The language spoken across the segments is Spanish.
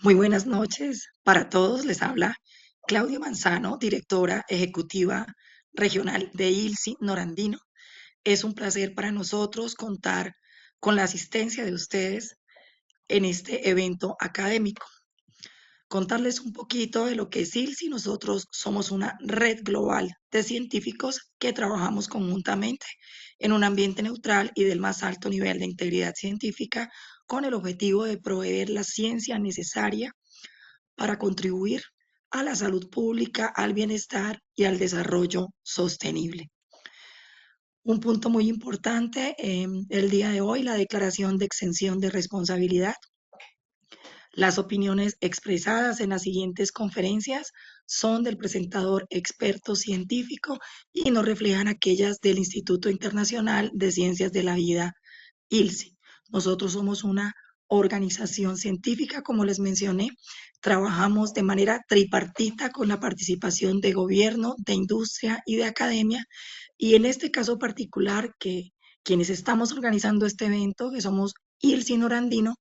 Muy buenas noches para todos. Les habla Claudia Manzano, directora ejecutiva regional de ILSI Norandino. Es un placer para nosotros contar con la asistencia de ustedes en este evento académico. Contarles un poquito de lo que es ILSI. Nosotros somos una red global de científicos que trabajamos conjuntamente en un ambiente neutral y del más alto nivel de integridad científica con el objetivo de proveer la ciencia necesaria para contribuir a la salud pública, al bienestar y al desarrollo sostenible. Un punto muy importante el día de hoy, la declaración de exención de responsabilidad. Las opiniones expresadas en las siguientes conferencias son del presentador experto científico y no reflejan aquellas del Instituto Internacional de Ciencias de la Vida, ILSI. Nosotros somos una organización científica, como les mencioné, trabajamos de manera tripartita con la participación de gobierno, de industria y de academia, y en este caso particular, que quienes estamos organizando este evento, que somos ILSI Norandino,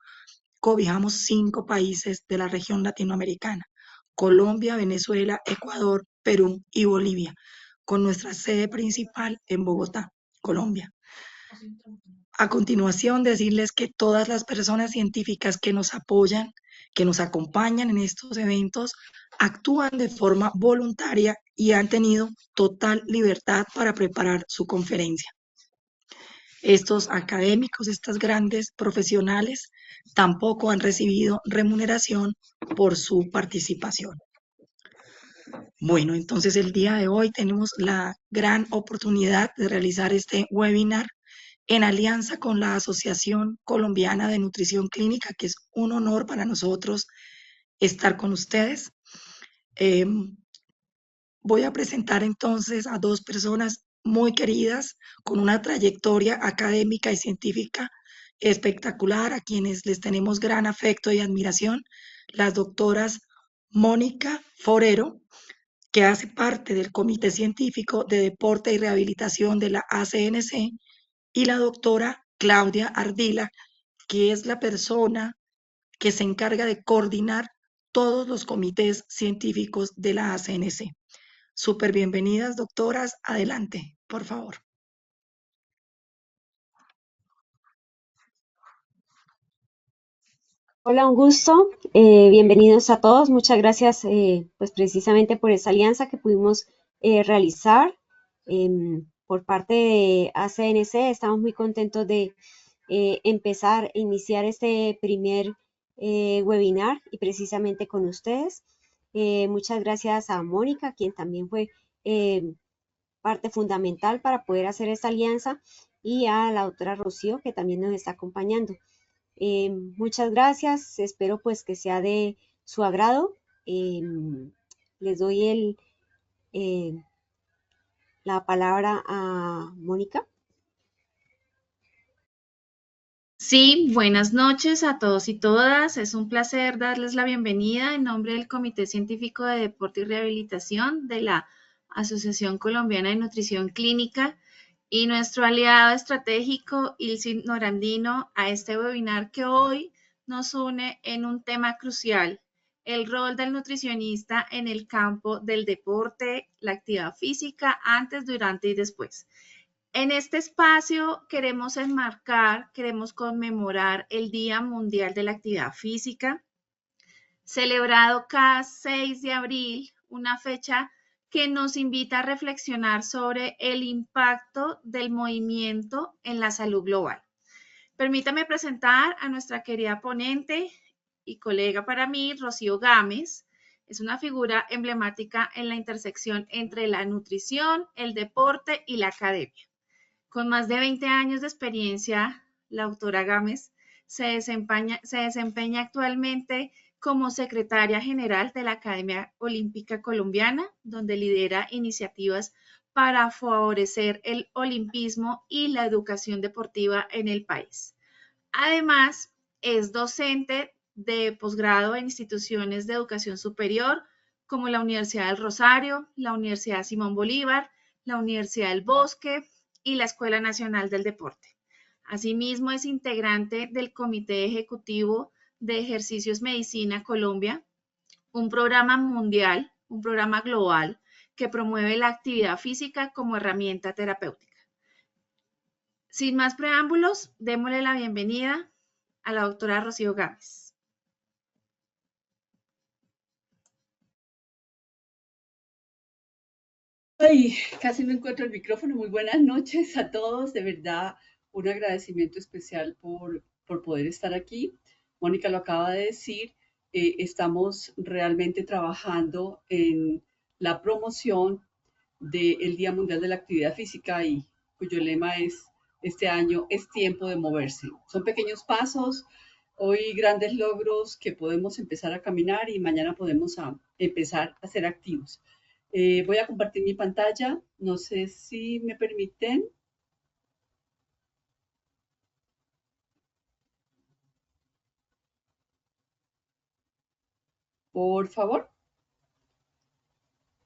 cobijamos 5 países de la región latinoamericana: Colombia, Venezuela, Ecuador, Perú y Bolivia, con nuestra sede principal en Bogotá, Colombia. A continuación, decirles que todas las personas científicas que nos apoyan, que nos acompañan en estos eventos, actúan de forma voluntaria y han tenido total libertad para preparar su conferencia. Estos académicos, estas grandes profesionales, tampoco han recibido remuneración por su participación. Bueno, entonces el día de hoy tenemos la gran oportunidad de realizar este webinar en alianza con la Asociación Colombiana de Nutrición Clínica, que es un honor para nosotros estar con ustedes. Voy a presentar entonces a dos personas muy queridas, con una trayectoria académica y científica espectacular, a quienes les tenemos gran afecto y admiración: las doctoras Mónica Forero, que hace parte del Comité Científico de Deporte y Rehabilitación de la ACNC, y la doctora Claudia Ardila, que es la persona que se encarga de coordinar todos los comités científicos de la ACNC. Súper bienvenidas, doctoras. Adelante, por favor. Hola, un gusto. Bienvenidos a todos. Muchas gracias, pues precisamente por esa alianza que pudimos realizar por parte de ACNC. Estamos muy contentos de iniciar este primer webinar y precisamente con ustedes. Muchas gracias a Mónica, quien también fue eh, parte fundamental para poder hacer esta alianza, y a la doctora Rocío, que también nos está acompañando. Muchas gracias, espero pues que sea de su agrado. Les doy eh, la palabra a Mónica. Sí, buenas noches a todos y todas. Es un placer darles la bienvenida en nombre del Comité Científico de Deporte y Rehabilitación de la Asociación Colombiana de Nutrición Clínica y nuestro aliado estratégico, ILSI Norandino, a este webinar que hoy nos une en un tema crucial: el rol del nutricionista en el campo del deporte, la actividad física, antes, durante y después. En este espacio queremos enmarcar, queremos conmemorar el Día Mundial de la Actividad Física, celebrado cada 6 de abril, una fecha que nos invita a reflexionar sobre el impacto del movimiento en la salud global. Permítame presentar a nuestra querida ponente y colega para mí, Rocío Gámez. Es una figura emblemática en la intersección entre la nutrición, el deporte y la academia. Con más de 20 años de experiencia, la doctora Gámez se desempeña actualmente como secretaria general de la Academia Olímpica Colombiana, donde lidera iniciativas para favorecer el olimpismo y la educación deportiva en el país. Además, es docente de posgrado en instituciones de educación superior como la Universidad del Rosario, la Universidad Simón Bolívar, la Universidad del Bosque y la Escuela Nacional del Deporte. Asimismo, es integrante del Comité Ejecutivo de Ejercicios Medicina Colombia, un programa mundial, un programa global que promueve la actividad física como herramienta terapéutica. Sin más preámbulos, démosle la bienvenida a la doctora Rocío Gámez. Ay, casi no encuentro el micrófono. Muy buenas noches a todos. De verdad, un agradecimiento especial por poder estar aquí. Mónica lo acaba de decir. Estamos realmente trabajando en la promoción del Día Mundial de la Actividad Física y cuyo lema es, este año es tiempo de moverse. Son pequeños pasos, hoy grandes logros que podemos empezar a caminar y mañana podemos empezar a ser activos. Voy a compartir mi pantalla, no sé si me permiten. Por favor.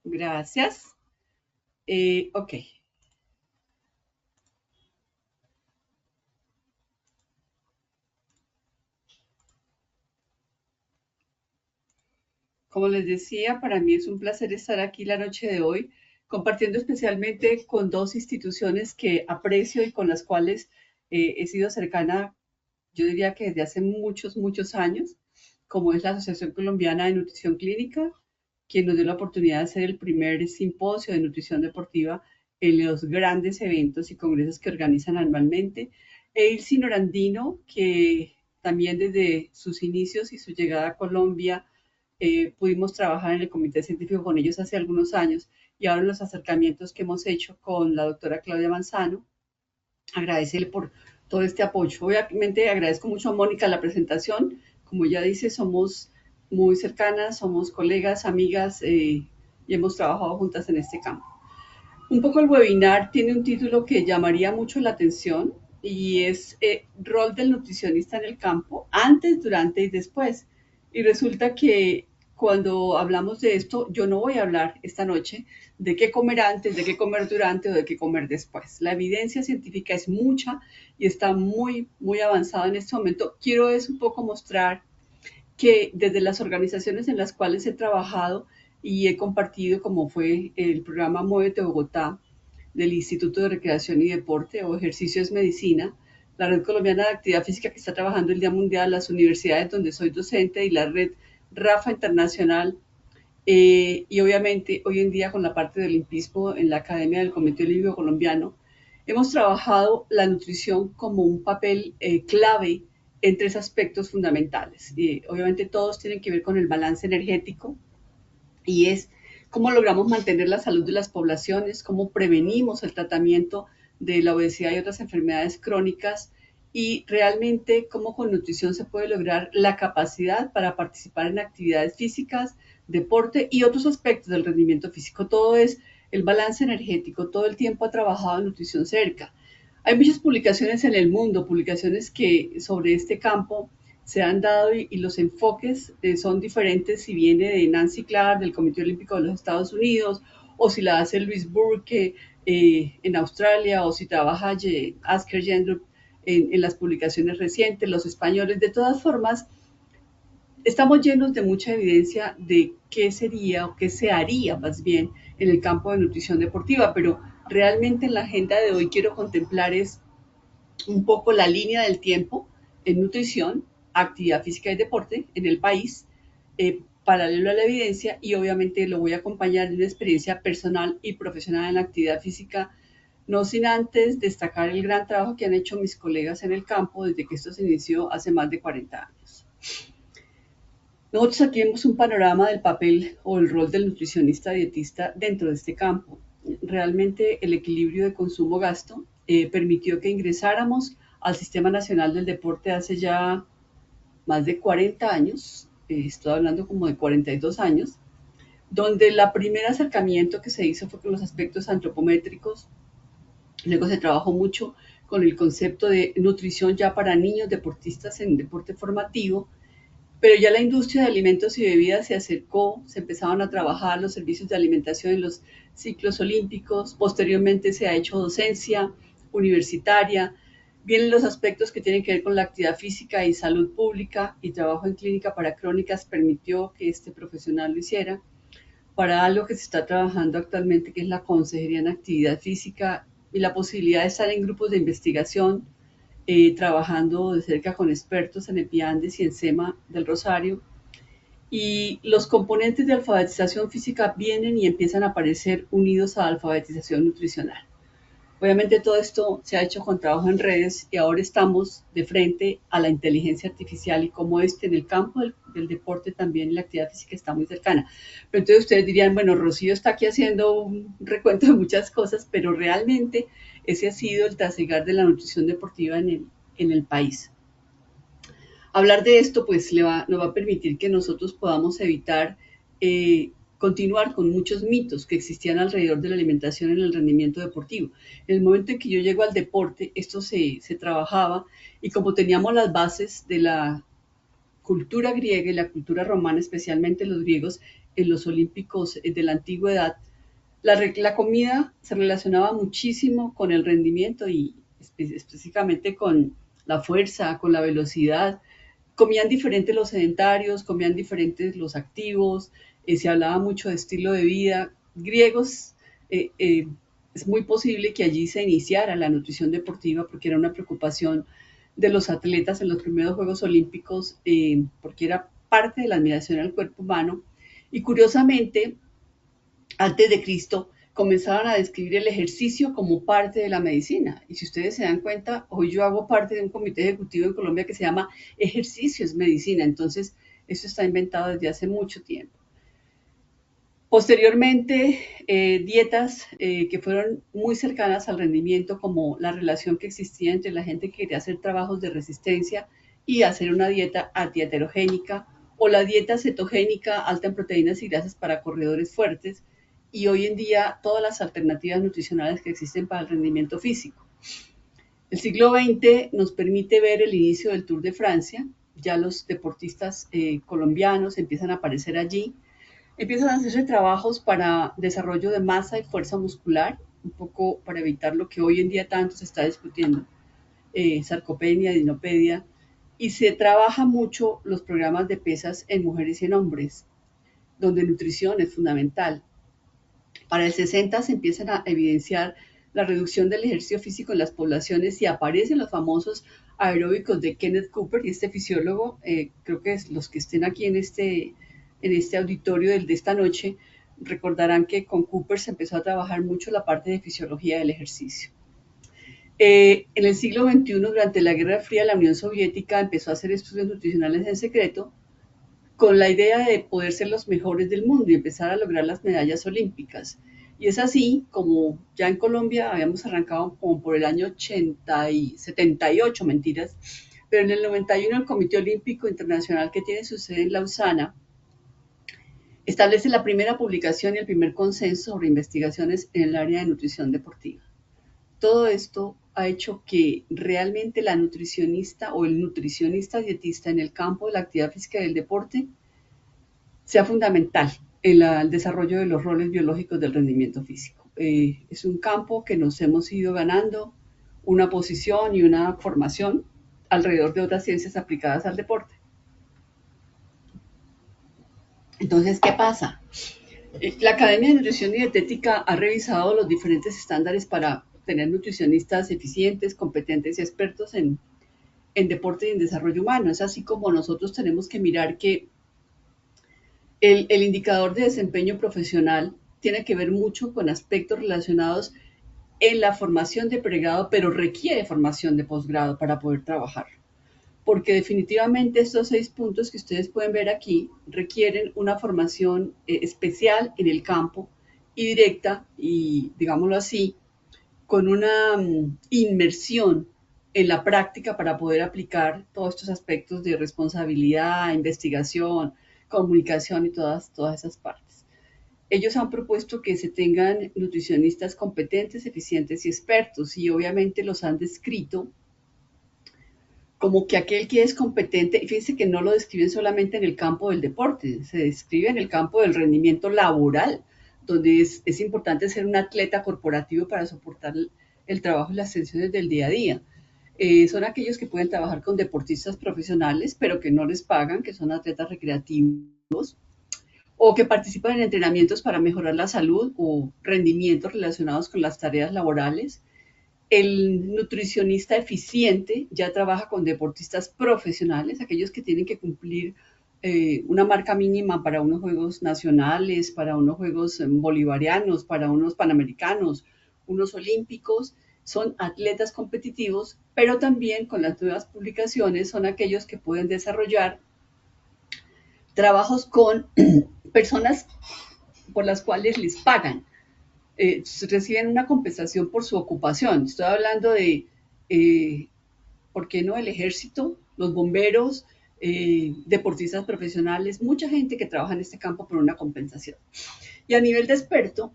Gracias. Ok. Como les decía, para mí es un placer estar aquí la noche de hoy, compartiendo especialmente con dos instituciones que aprecio y con las cuales he sido cercana, yo diría que desde hace muchos, muchos años, como es la Asociación Colombiana de Nutrición Clínica, quien nos dio la oportunidad de hacer el primer simposio de nutrición deportiva en los grandes eventos y congresos que organizan anualmente, e ILSI Norandino, que también desde sus inicios y su llegada a Colombia pudimos trabajar en el comité científico con ellos hace algunos años, y ahora los acercamientos que hemos hecho con la doctora Claudia Manzano, agradecerle por todo este apoyo. Obviamente agradezco mucho a Mónica la presentación. Como ya dice, somos muy cercanas, somos colegas, amigas y hemos trabajado juntas en este campo. Un poco el webinar tiene un título que llamaría mucho la atención y es rol del nutricionista en el campo, antes, durante y después. Y resulta que cuando hablamos de esto, yo no voy a hablar esta noche de qué comer antes, de qué comer durante o de qué comer después. La evidencia científica es mucha y está muy, muy avanzada en este momento. Quiero es un poco mostrar que desde las organizaciones en las cuales he trabajado y he compartido, como fue el programa Muévete Bogotá del Instituto de Recreación y Deporte o Ejercicios Medicina, la Red Colombiana de Actividad Física que está trabajando el Día Mundial, las universidades donde soy docente y la Red Rafa Internacional, y obviamente hoy en día con la parte del olimpismo en la Academia del Comité Olímpico Colombiano, hemos trabajado la nutrición como un papel clave en tres aspectos fundamentales. Obviamente todos tienen que ver con el balance energético y es cómo logramos mantener la salud de las poblaciones, cómo prevenimos el tratamiento de la obesidad y otras enfermedades crónicas y realmente cómo con nutrición se puede lograr la capacidad para participar en actividades físicas, deporte y otros aspectos del rendimiento físico. Todo es el balance energético, todo el tiempo ha trabajado en nutrición cerca. Hay muchas publicaciones en el mundo, publicaciones que sobre este campo se han dado y los enfoques son diferentes si viene de Nancy Clark del Comité Olímpico de los Estados Unidos o si la hace Louise Burke en Australia o si trabaja Asker Jendrup en las publicaciones recientes, los españoles. De todas formas, estamos llenos de mucha evidencia de qué sería o qué se haría más bien en el campo de nutrición deportiva, pero realmente en la agenda de hoy quiero contemplar es un poco la línea del tiempo en nutrición, actividad física y deporte en el país, paralelo a la evidencia, y obviamente lo voy a acompañar de una experiencia personal y profesional en la actividad física, no sin antes destacar el gran trabajo que han hecho mis colegas en el campo desde que esto se inició hace más de 40 años. Nosotros aquí vemos un panorama del papel o el rol del nutricionista dietista dentro de este campo. Realmente el equilibrio de consumo-gasto permitió que ingresáramos al Sistema Nacional del Deporte hace ya más de 40 años, estoy hablando como de 42 años, donde el primer acercamiento que se hizo fue con los aspectos antropométricos. Luego se trabajó mucho con el concepto de nutrición ya para niños deportistas en deporte formativo, pero ya la industria de alimentos y bebidas se acercó, se empezaron a trabajar los servicios de alimentación en los ciclos olímpicos, posteriormente se ha hecho docencia universitaria, Vienen los aspectos que tienen que ver con la actividad física y salud pública, y trabajo en clínica para crónicas permitió que este profesional lo hiciera. Para algo que se está trabajando actualmente, que es la consejería en actividad física y la posibilidad de estar en grupos de investigación, trabajando de cerca con expertos en EPIANDES y en SEMA del Rosario. Y los componentes de alfabetización física vienen y empiezan a aparecer unidos a alfabetización nutricional. Obviamente todo esto se ha hecho con trabajo en redes y ahora estamos de frente a la inteligencia artificial y cómo en el campo del deporte también la actividad física está muy cercana. Pero entonces ustedes dirían, bueno, Rocío está aquí haciendo un recuento de muchas cosas, pero realmente ese ha sido el trasegar de la nutrición deportiva en el país. Hablar de esto pues nos va a permitir que nosotros podamos evitar continuar con muchos mitos que existían alrededor de la alimentación en el rendimiento deportivo. En el momento en que yo llego al deporte, esto se trabajaba, y como teníamos las bases de la cultura griega y la cultura romana, especialmente los griegos, en los olímpicos de la antigüedad, la comida se relacionaba muchísimo con el rendimiento y específicamente con la fuerza, con la velocidad. Comían diferentes los sedentarios, comían diferentes los activos, se hablaba mucho de estilo de vida. Griegos, es muy posible que allí se iniciara la nutrición deportiva porque era una preocupación de los atletas en los primeros Juegos Olímpicos, porque era parte de la admiración al cuerpo humano. Y curiosamente, antes de Cristo, comenzaron a describir el ejercicio como parte de la medicina. Y si ustedes se dan cuenta, hoy yo hago parte de un comité ejecutivo en Colombia que se llama Ejercicio es Medicina. Entonces, eso está inventado desde hace mucho tiempo. Posteriormente, dietas que fueron muy cercanas al rendimiento, como la relación que existía entre la gente que quería hacer trabajos de resistencia y hacer una dieta antiheterogénica, o la dieta cetogénica alta en proteínas y grasas para corredores fuertes, y hoy en día todas las alternativas nutricionales que existen para el rendimiento físico. El siglo XX nos permite ver el inicio del Tour de Francia. Ya los deportistas colombianos empiezan a aparecer allí. Empiezan a hacerse trabajos para desarrollo de masa y fuerza muscular, un poco para evitar lo que hoy en día tanto se está discutiendo, sarcopenia, dinopenia, y se trabaja mucho los programas de pesas en mujeres y en hombres, donde nutrición es fundamental. Para el 60 se empiezan a evidenciar la reducción del ejercicio físico en las poblaciones y aparecen los famosos aeróbicos de Kenneth Cooper y este fisiólogo. Creo que los que estén aquí en este auditorio de esta noche recordarán que con Cooper se empezó a trabajar mucho la parte de fisiología del ejercicio. En el siglo XXI, durante la Guerra Fría, la Unión Soviética empezó a hacer estudios nutricionales en secreto con la idea de poder ser los mejores del mundo y empezar a lograr las medallas olímpicas. Y es así como ya en Colombia habíamos arrancado como por el año 78, mentiras, pero en el 91 el Comité Olímpico Internacional, que tiene su sede en Lausana, establece la primera publicación y el primer consenso sobre investigaciones en el área de nutrición deportiva. Todo esto ha hecho que realmente la nutricionista o el nutricionista dietista en el campo de la actividad física y del deporte sea fundamental en el desarrollo de los roles biológicos del rendimiento físico. Es un campo que nos hemos ido ganando una posición y una formación alrededor de otras ciencias aplicadas al deporte. Entonces, ¿qué pasa? La Academia de Nutrición y Dietética ha revisado los diferentes estándares para tener nutricionistas eficientes, competentes y expertos en deporte y en desarrollo humano. Es así como nosotros tenemos que mirar que el indicador de desempeño profesional tiene que ver mucho con aspectos relacionados en la formación de pregrado, pero requiere formación de posgrado para poder trabajar. Porque definitivamente estos 6 puntos que ustedes pueden ver aquí requieren una formación especial en el campo y directa y, digámoslo así, con una inmersión en la práctica para poder aplicar todos estos aspectos de responsabilidad, investigación, comunicación y todas esas partes. Ellos han propuesto que se tengan nutricionistas competentes, eficientes y expertos, y obviamente los han descrito como que aquel que es competente, y fíjense que no lo describen solamente en el campo del deporte, se describe en el campo del rendimiento laboral, donde es importante ser un atleta corporativo para soportar el trabajo y las tensiones del día a día. Son aquellos que pueden trabajar con deportistas profesionales, pero que no les pagan, que son atletas recreativos, o que participan en entrenamientos para mejorar la salud o rendimientos relacionados con las tareas laborales. El nutricionista eficiente ya trabaja con deportistas profesionales, aquellos que tienen que cumplir una marca mínima para unos juegos nacionales, para unos juegos bolivarianos, para unos panamericanos, unos olímpicos. Son atletas competitivos, pero también con las nuevas publicaciones son aquellos que pueden desarrollar trabajos con personas por las cuales les pagan. Reciben una compensación por su ocupación. Estoy hablando de, ¿por qué no? El ejército, los bomberos, deportistas profesionales, mucha gente que trabaja en este campo por una compensación. Y a nivel de experto,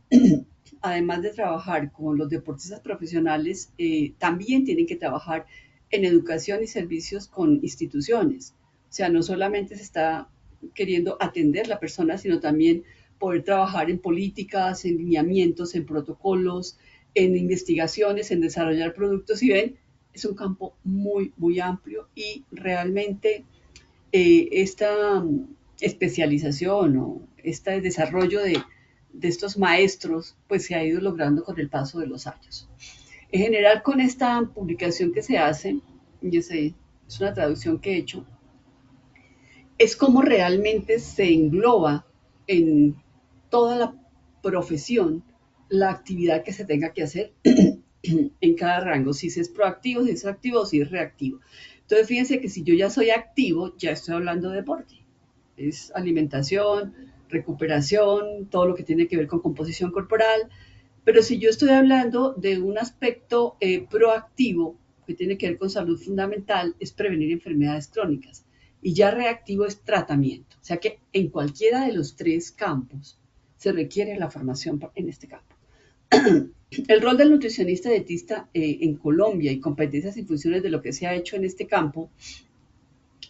además de trabajar con los deportistas profesionales, también tienen que trabajar en educación y servicios con instituciones. O sea, no solamente se está queriendo atender la persona, sino también poder trabajar en políticas, en lineamientos, en protocolos, en investigaciones, en desarrollar productos. Y ven, es un campo muy, muy amplio y realmente esta especialización o este desarrollo de estos maestros pues se ha ido logrando con el paso de los años. En general, con esta publicación que se hace, y es una traducción que he hecho, es como realmente se engloba en toda la profesión la actividad que se tenga que hacer en cada rango, si es proactivo, si es activo o si es reactivo. Entonces, fíjense que si yo ya soy activo, ya estoy hablando de deporte. Es alimentación, recuperación, todo lo que tiene que ver con composición corporal. Pero si yo estoy hablando de un aspecto proactivo, que tiene que ver con salud fundamental, es prevenir enfermedades crónicas. Y ya reactivo es tratamiento. O sea que en cualquiera de los tres campos se requiere la formación en este campo. El rol del nutricionista dietista en Colombia y competencias y funciones de lo que se ha hecho en este campo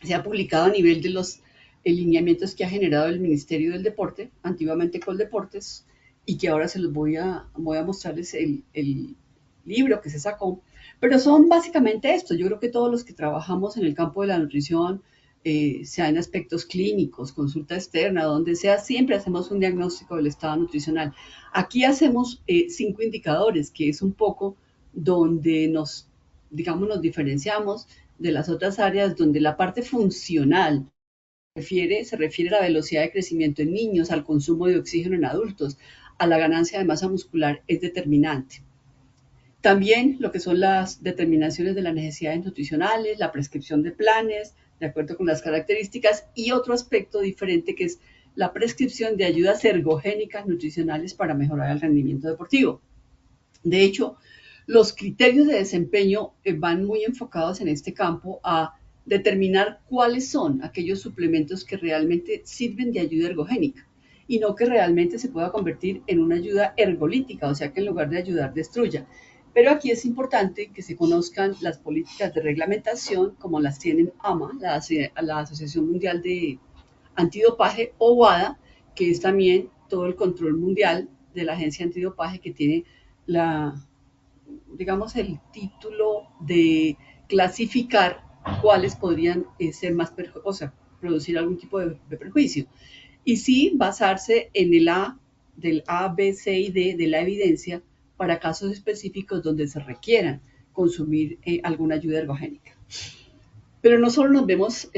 se ha publicado a nivel de los lineamientos que ha generado el Ministerio del Deporte, antiguamente Coldeportes, y que ahora se los voy a mostrarles el libro que se sacó, pero son básicamente esto. Yo creo que todos los que trabajamos en el campo de la nutrición, sea en aspectos clínicos, consulta externa, donde sea, siempre hacemos un diagnóstico del estado nutricional. Aquí hacemos 5 indicadores, que es un poco donde nos diferenciamos de las otras áreas, donde la parte funcional se refiere a la velocidad de crecimiento en niños, al consumo de oxígeno en adultos, a la ganancia de masa muscular, es determinante. También lo que son las determinaciones de las necesidades nutricionales, la prescripción de planes, de acuerdo con las características, y otro aspecto diferente que es la prescripción de ayudas ergogénicas nutricionales para mejorar el rendimiento deportivo. De hecho, los criterios de desempeño van muy enfocados en este campo a determinar cuáles son aquellos suplementos que realmente sirven de ayuda ergogénica y no que realmente se pueda convertir en una ayuda ergolítica, o sea que en lugar de ayudar destruya. Pero aquí es importante que se conozcan las políticas de reglamentación como las tienen AMA, la Asociación Mundial de Antidopaje, o WADA, que es también todo el control mundial de la agencia antidopaje, que tiene el título de clasificar cuáles podrían ser más producir algún tipo de perjuicio. Y sí basarse en el del A, B, C y D de la evidencia para casos específicos donde se requieran consumir alguna ayuda ergogénica. Pero no solo nos vemos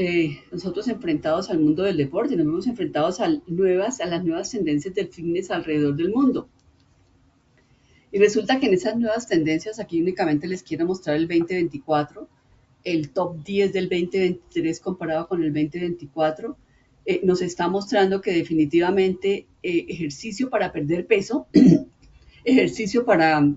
nosotros enfrentados al mundo del deporte, nos vemos enfrentados a las nuevas tendencias del fitness alrededor del mundo. Y resulta que en esas nuevas tendencias, aquí únicamente les quiero mostrar el 2024, el top 10 del 2023 comparado con el 2024, nos está mostrando que definitivamente ejercicio para perder peso, ejercicio para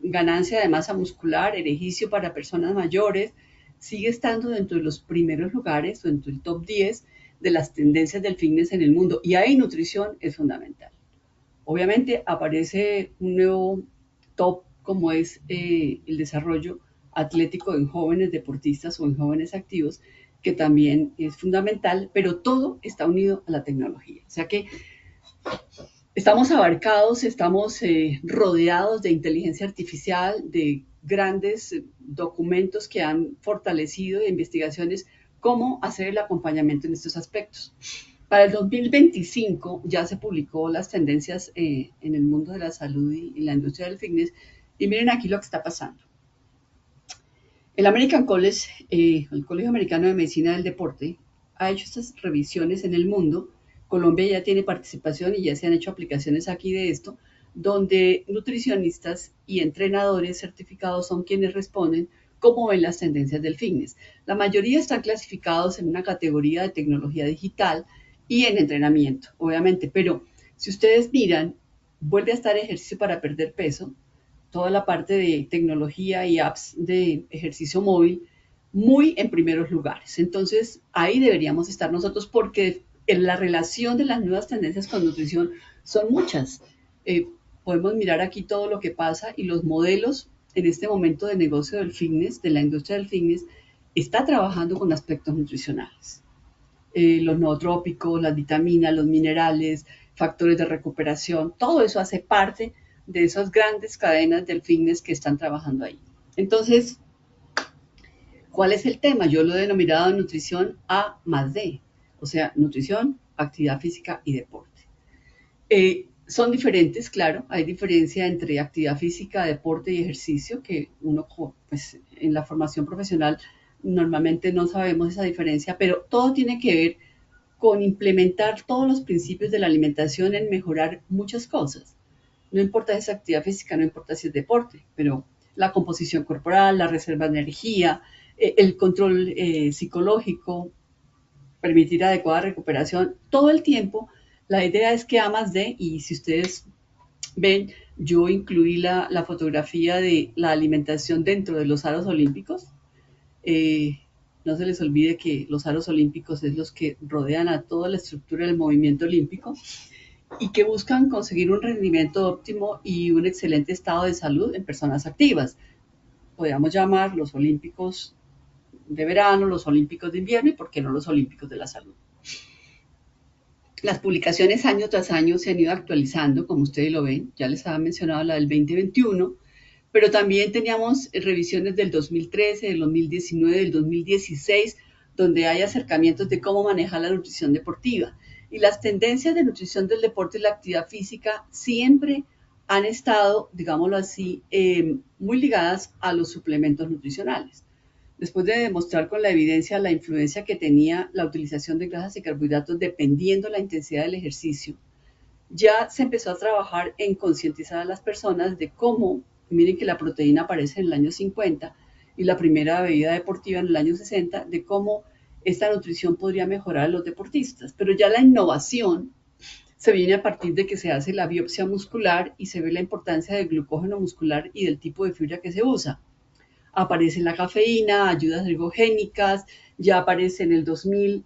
ganancia de masa muscular, ejercicio para personas mayores, sigue estando dentro de los primeros lugares, dentro del top 10 de las tendencias del fitness en el mundo. Y ahí nutrición es fundamental. Obviamente aparece un nuevo top como es el desarrollo atlético en jóvenes deportistas o en jóvenes activos, que también es fundamental, pero todo está unido a la tecnología. O sea que estamos abarcados, estamos rodeados de inteligencia artificial, de grandes documentos que han fortalecido de investigaciones cómo hacer el acompañamiento en estos aspectos. Para el 2025 ya se publicó las tendencias en el mundo de la salud y la industria del fitness, y miren aquí lo que está pasando. El American College, el Colegio Americano de Medicina del Deporte, ha hecho estas revisiones en el mundo. Colombia ya tiene participación y ya se han hecho aplicaciones aquí de esto, donde nutricionistas y entrenadores certificados son quienes responden cómo ven las tendencias del fitness. La mayoría están clasificados en una categoría de tecnología digital y en entrenamiento, obviamente, pero si ustedes miran, vuelve a estar ejercicio para perder peso, toda la parte de tecnología y apps de ejercicio móvil muy en primeros lugares. Entonces, ahí deberíamos estar nosotros porque en la relación de las nuevas tendencias con nutrición son muchas. Podemos mirar aquí todo lo que pasa y los modelos en este momento de negocio del fitness, de la industria del fitness, está trabajando con aspectos nutricionales. Los nootrópicos, las vitaminas, los minerales, factores de recuperación, todo eso hace parte de esas grandes cadenas del fitness que están trabajando ahí. Entonces, ¿cuál es el tema? Yo lo he denominado nutrición A más D, o sea, nutrición, actividad física y deporte. Son diferentes, claro, hay diferencia entre actividad física, deporte y ejercicio, que uno, pues, en la formación profesional normalmente no sabemos esa diferencia, pero todo tiene que ver con implementar todos los principios de la alimentación en mejorar muchas cosas. No importa si es actividad física, no importa si es deporte, pero la composición corporal, la reserva de energía, el control psicológico, permitir adecuada recuperación, todo el tiempo. La idea es que A más D, y si ustedes ven, yo incluí la fotografía de la alimentación dentro de los aros olímpicos. No se les olvide que los aros olímpicos es los que rodean a toda la estructura del movimiento olímpico y que buscan conseguir un rendimiento óptimo y un excelente estado de salud en personas activas. Podríamos llamar los olímpicos de verano, los olímpicos de invierno y por qué no los olímpicos de la salud. Las publicaciones año tras año se han ido actualizando, como ustedes lo ven. Ya les había mencionado la del 2021, pero también teníamos revisiones del 2013, del 2019, del 2016, donde hay acercamientos de cómo manejar la nutrición deportiva. Y las tendencias de nutrición del deporte y la actividad física siempre han estado, digámoslo así, muy ligadas a los suplementos nutricionales. Después de demostrar con la evidencia la influencia que tenía la utilización de grasas y carbohidratos dependiendo la intensidad del ejercicio, ya se empezó a trabajar en concientizar a las personas de cómo, miren que la proteína aparece en el año 50 y la primera bebida deportiva en el año 60, de cómo esta nutrición podría mejorar a los deportistas. Pero ya la innovación se viene a partir de que se hace la biopsia muscular y se ve la importancia del glucógeno muscular y del tipo de fibra que se usa. Aparece la cafeína, ayudas ergogénicas, ya aparece en el 2000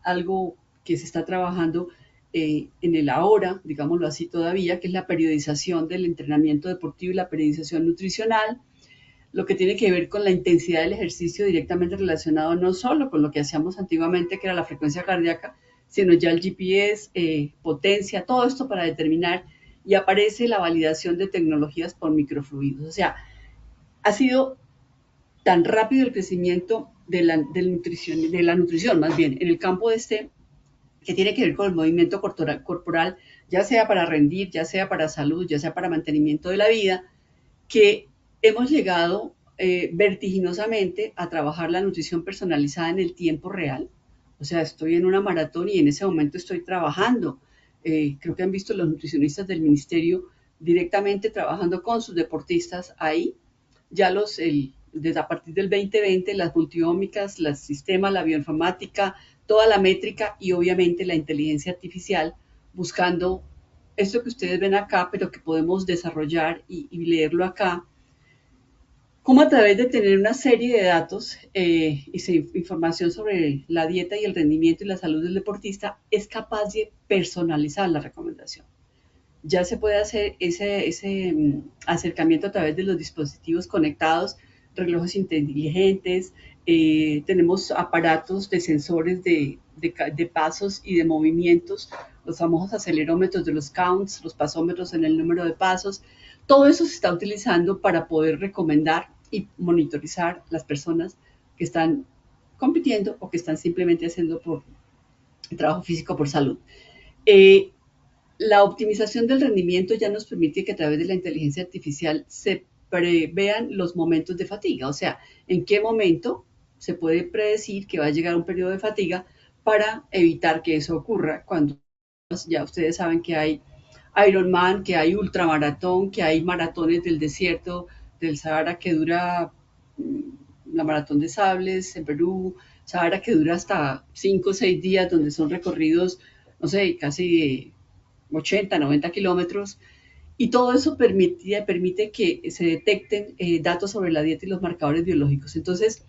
algo que se está trabajando en el ahora, digámoslo así todavía, que es la periodización del entrenamiento deportivo y la periodización nutricional, lo que tiene que ver con la intensidad del ejercicio directamente relacionado no solo con lo que hacíamos antiguamente, que era la frecuencia cardíaca, sino ya el GPS, potencia, todo esto para determinar, y aparece la validación de tecnologías por microfluidos. O sea, ha sido tan rápido el crecimiento de la nutrición, más bien, en el campo que tiene que ver con el movimiento corporal, ya sea para rendir, ya sea para salud, ya sea para mantenimiento de la vida, que hemos llegado vertiginosamente a trabajar la nutrición personalizada en el tiempo real. O sea, estoy en una maratón y en ese momento estoy trabajando. Creo que han visto los nutricionistas del ministerio directamente trabajando con sus deportistas ahí. Ya desde a partir del 2020, las multiómicas, los sistemas, la bioinformática, toda la métrica y obviamente la inteligencia artificial, buscando esto que ustedes ven acá, pero que podemos desarrollar y leerlo acá, como a través de tener una serie de datos y información sobre la dieta y el rendimiento y la salud del deportista, es capaz de personalizar la recomendación. Ya se puede hacer ese acercamiento a través de los dispositivos conectados, relojes inteligentes, tenemos aparatos de sensores de pasos y de movimientos, los famosos acelerómetros de los counts, los pasómetros en el número de pasos. Todo eso se está utilizando para poder recomendar y monitorizar las personas que están compitiendo o que están simplemente haciendo por trabajo físico por salud. La optimización del rendimiento ya nos permite que a través de la inteligencia artificial se prevean los momentos de fatiga, o sea, en qué momento se puede predecir que va a llegar un periodo de fatiga para evitar que eso ocurra cuando ya ustedes saben que hay Ironman, que hay ultramaratón, que hay maratones del desierto del Sahara que dura la maratón de Sables en Perú, Sahara que dura hasta 5 o 6 días, donde son recorridos, no sé, casi 80, 90 kilómetros. Y todo eso permite que se detecten datos sobre la dieta y los marcadores biológicos. Entonces,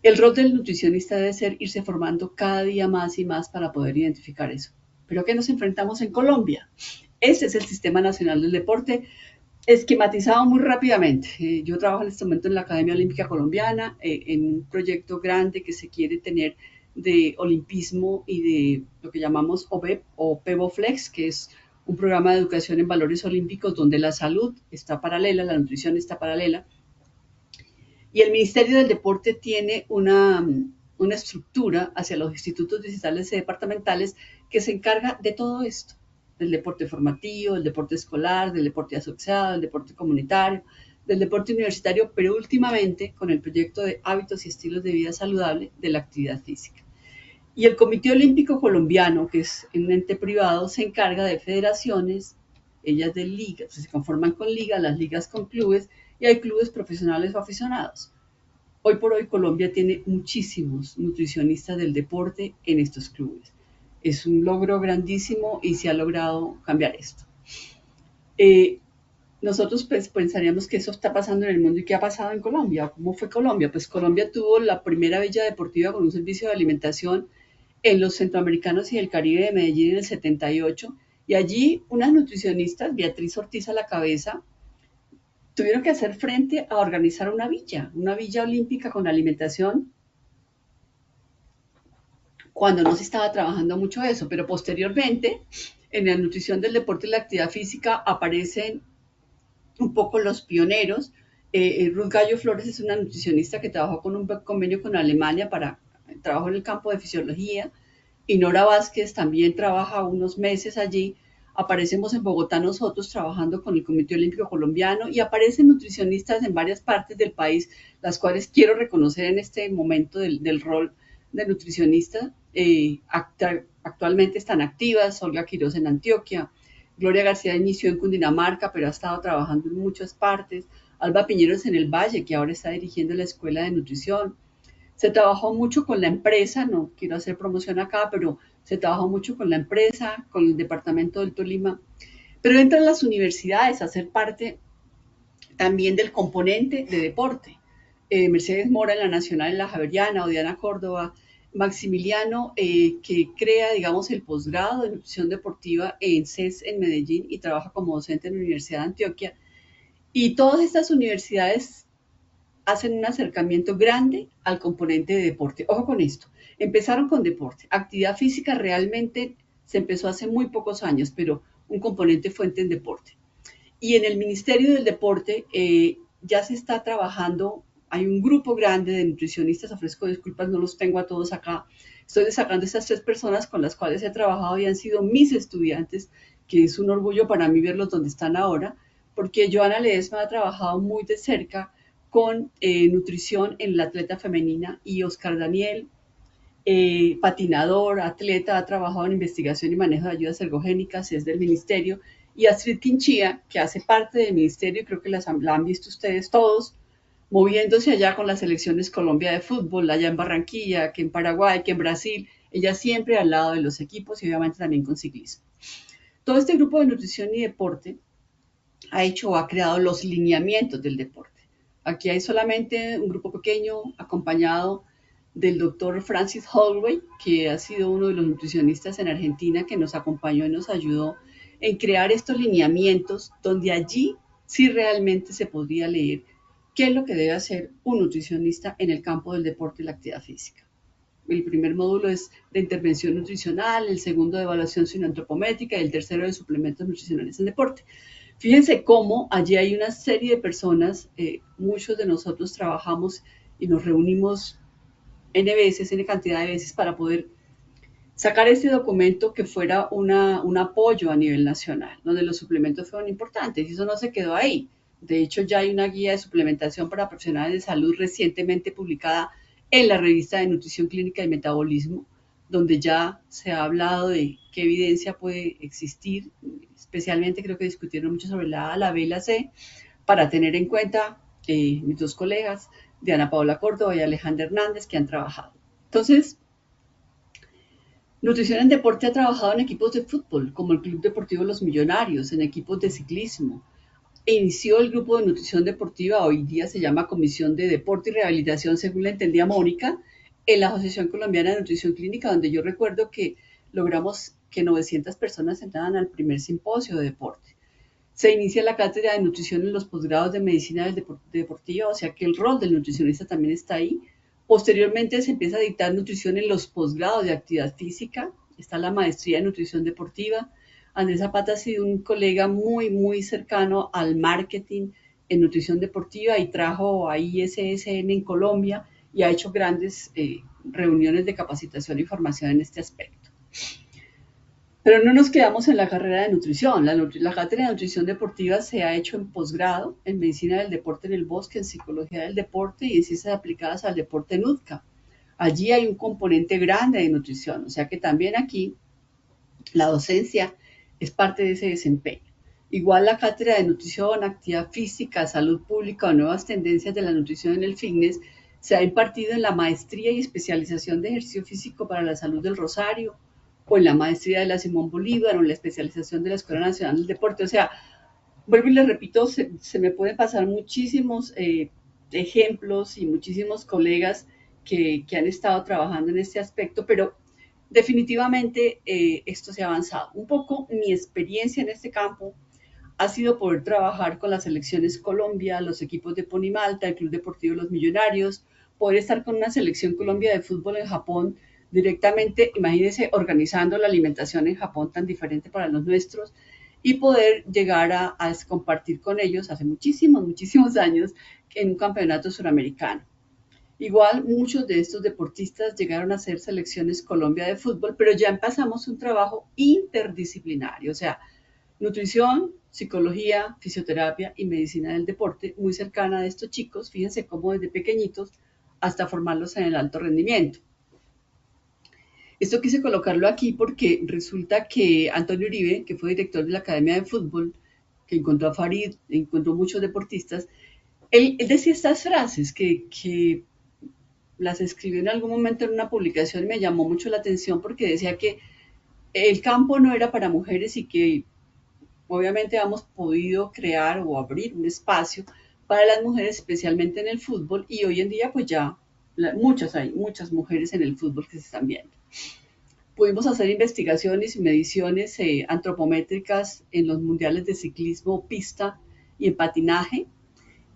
el rol del nutricionista debe ser irse formando cada día más y más para poder identificar eso. ¿Pero a qué nos enfrentamos en Colombia? Ese es el Sistema Nacional del Deporte, esquematizado muy rápidamente. Yo trabajo en este momento en la Academia Olímpica Colombiana, en un proyecto grande que se quiere tener de olimpismo y de lo que llamamos OBEP o PEBOFLEX, que es un programa de educación en valores olímpicos donde la salud está paralela, la nutrición está paralela. Y el Ministerio del Deporte tiene una estructura hacia los institutos distritales y departamentales que se encarga de todo esto, del deporte formativo, del deporte escolar, del deporte asociado, del deporte comunitario, del deporte universitario, pero últimamente con el proyecto de hábitos y estilos de vida saludable de la actividad física. Y el Comité Olímpico Colombiano, que es un ente privado, se encarga de federaciones, ellas de ligas, se conforman con ligas, las ligas con clubes, y hay clubes profesionales o aficionados. Hoy por hoy Colombia tiene muchísimos nutricionistas del deporte en estos clubes. Es un logro grandísimo y se ha logrado cambiar esto. Nosotros pues pensaríamos que eso está pasando en el mundo y qué ha pasado en Colombia. ¿Cómo fue Colombia? Pues Colombia tuvo la primera villa deportiva con un servicio de alimentación en los centroamericanos y el Caribe de Medellín en el 78, y allí unas nutricionistas, Beatriz Ortiz a la cabeza, tuvieron que hacer frente a organizar una villa olímpica con alimentación, cuando no se estaba trabajando mucho eso, pero posteriormente en la nutrición del deporte y la actividad física aparecen un poco los pioneros. Ruth Gallo Flores es una nutricionista que trabajó con un convenio con Alemania para trabajo en el campo de fisiología, y Nora Vázquez también trabaja unos meses allí. Aparecemos en Bogotá nosotros trabajando con el Comité Olímpico Colombiano, y aparecen nutricionistas en varias partes del país, las cuales quiero reconocer en este momento del rol de nutricionista. Actualmente están activas Olga Quiroz en Antioquia, Gloria García inició en Cundinamarca, pero ha estado trabajando en muchas partes, Alba Piñeros en el Valle, que ahora está dirigiendo la Escuela de Nutrición. Se trabajó mucho con la empresa, no quiero hacer promoción acá, pero se trabajó mucho con la empresa, con el departamento del Tolima, pero entran las universidades a ser parte también del componente de deporte. Mercedes Mora en la Nacional, en la Javeriana, o Diana Córdoba, Maximiliano, que crea, digamos, el posgrado de nutrición deportiva en CES en Medellín y trabaja como docente en la Universidad de Antioquia. Y todas estas universidades hacen un acercamiento grande al componente de deporte. Ojo con esto, empezaron con deporte. Actividad física realmente se empezó hace muy pocos años, pero un componente fuente en deporte. Y en el Ministerio del Deporte ya se está trabajando, hay un grupo grande de nutricionistas, ofrezco disculpas, no los tengo a todos acá. Estoy destacando estas 3 personas con las cuales he trabajado y han sido mis estudiantes, que es un orgullo para mí verlos donde están ahora, porque Joana Ledesma ha trabajado muy de cerca con nutrición en la atleta femenina, y Oscar Daniel, patinador, atleta, ha trabajado en investigación y manejo de ayudas ergogénicas, es del ministerio, y Astrid Quinchía, que hace parte del ministerio, creo que la han visto ustedes todos, moviéndose allá con las selecciones Colombia de fútbol, allá en Barranquilla, que en Paraguay, que en Brasil, ella siempre al lado de los equipos y obviamente también con ciclismo. Todo este grupo de nutrición y deporte ha hecho o ha creado los lineamientos del deporte. Aquí hay solamente un grupo pequeño acompañado del doctor Francis Holloway, que ha sido uno de los nutricionistas en Argentina que nos acompañó y nos ayudó en crear estos lineamientos, donde allí sí realmente se podría leer qué es lo que debe hacer un nutricionista en el campo del deporte y la actividad física. El primer módulo es de intervención nutricional, el segundo de evaluación sinoantropométrica y el tercero de suplementos nutricionales en deporte. Fíjense cómo allí hay una serie de personas, muchos de nosotros trabajamos y nos reunimos N veces, N cantidad de veces para poder sacar este documento que fuera un apoyo a nivel nacional, donde los suplementos fueron importantes y eso no se quedó ahí. De hecho, ya hay una guía de suplementación para profesionales de salud recientemente publicada en la revista de Nutrición Clínica y Metabolismo, donde ya se ha hablado de qué evidencia puede existir, especialmente creo que discutieron mucho sobre la A, la B y la C, para tener en cuenta mis dos colegas, Diana Paola Córdoba y Alejandra Hernández, que han trabajado. Entonces, Nutrición en Deporte ha trabajado en equipos de fútbol, como el Club Deportivo Los Millonarios, en equipos de ciclismo. Inició el grupo de nutrición deportiva, hoy día se llama Comisión de Deporte y Rehabilitación, según la entendía Mónica, en la Asociación Colombiana de Nutrición Clínica, donde yo recuerdo que logramos que 900 personas entraran al primer simposio de deporte. Se inicia la cátedra de nutrición en los posgrados de medicina deportiva, o sea que el rol del nutricionista también está ahí. Posteriormente se empieza a dictar nutrición en los posgrados de actividad física, está la maestría de nutrición deportiva. Andrés Zapata ha sido un colega muy cercano al marketing en nutrición deportiva y trajo a ISSN en Colombia y ha hecho grandes reuniones de capacitación y formación en este aspecto. Pero no nos quedamos en la carrera de nutrición. La cátedra de nutrición deportiva se ha hecho en posgrado, en medicina del deporte en el Bosque, en psicología del deporte y en ciencias aplicadas al deporte en UTCA. Allí hay un componente grande de nutrición, o sea que también aquí la docencia es parte de ese desempeño. Igual la cátedra de nutrición, actividad física, salud pública o nuevas tendencias de la nutrición en el fitness se ha impartido en la maestría y especialización de ejercicio físico para la salud del Rosario, o en la maestría de la Simón Bolívar, o en la especialización de la Escuela Nacional del Deporte. O sea, vuelvo y les repito, se me pueden pasar muchísimos ejemplos y muchísimos colegas que han estado trabajando en este aspecto, pero definitivamente esto se ha avanzado. Un poco mi experiencia en este campo ha sido poder trabajar con las selecciones Colombia, los equipos de Ponimalta, el Club Deportivo Los Millonarios, poder estar con una selección Colombia de fútbol en Japón directamente, imagínense, organizando la alimentación en Japón tan diferente para los nuestros y poder llegar a compartir con ellos hace muchísimos años en un campeonato suramericano. Igual muchos de estos deportistas llegaron a ser selecciones Colombia de fútbol, pero ya empezamos un trabajo interdisciplinario, o sea, nutrición, psicología, fisioterapia y medicina del deporte, muy cercana a estos chicos, fíjense cómo desde pequeñitos hasta formarlos en el alto rendimiento. Esto quise colocarlo aquí porque resulta que Antonio Uribe, que fue director de la Academia de Fútbol, que encontró a Farid, encontró muchos deportistas, él decía estas frases que las escribió en algún momento en una publicación y me llamó mucho la atención porque decía que el campo no era para mujeres y que obviamente hemos podido crear o abrir un espacio para las mujeres, especialmente en el fútbol, y hoy en día pues ya hay muchas mujeres en el fútbol que se están viendo. Pudimos hacer investigaciones y mediciones antropométricas en los mundiales de ciclismo, pista y en patinaje,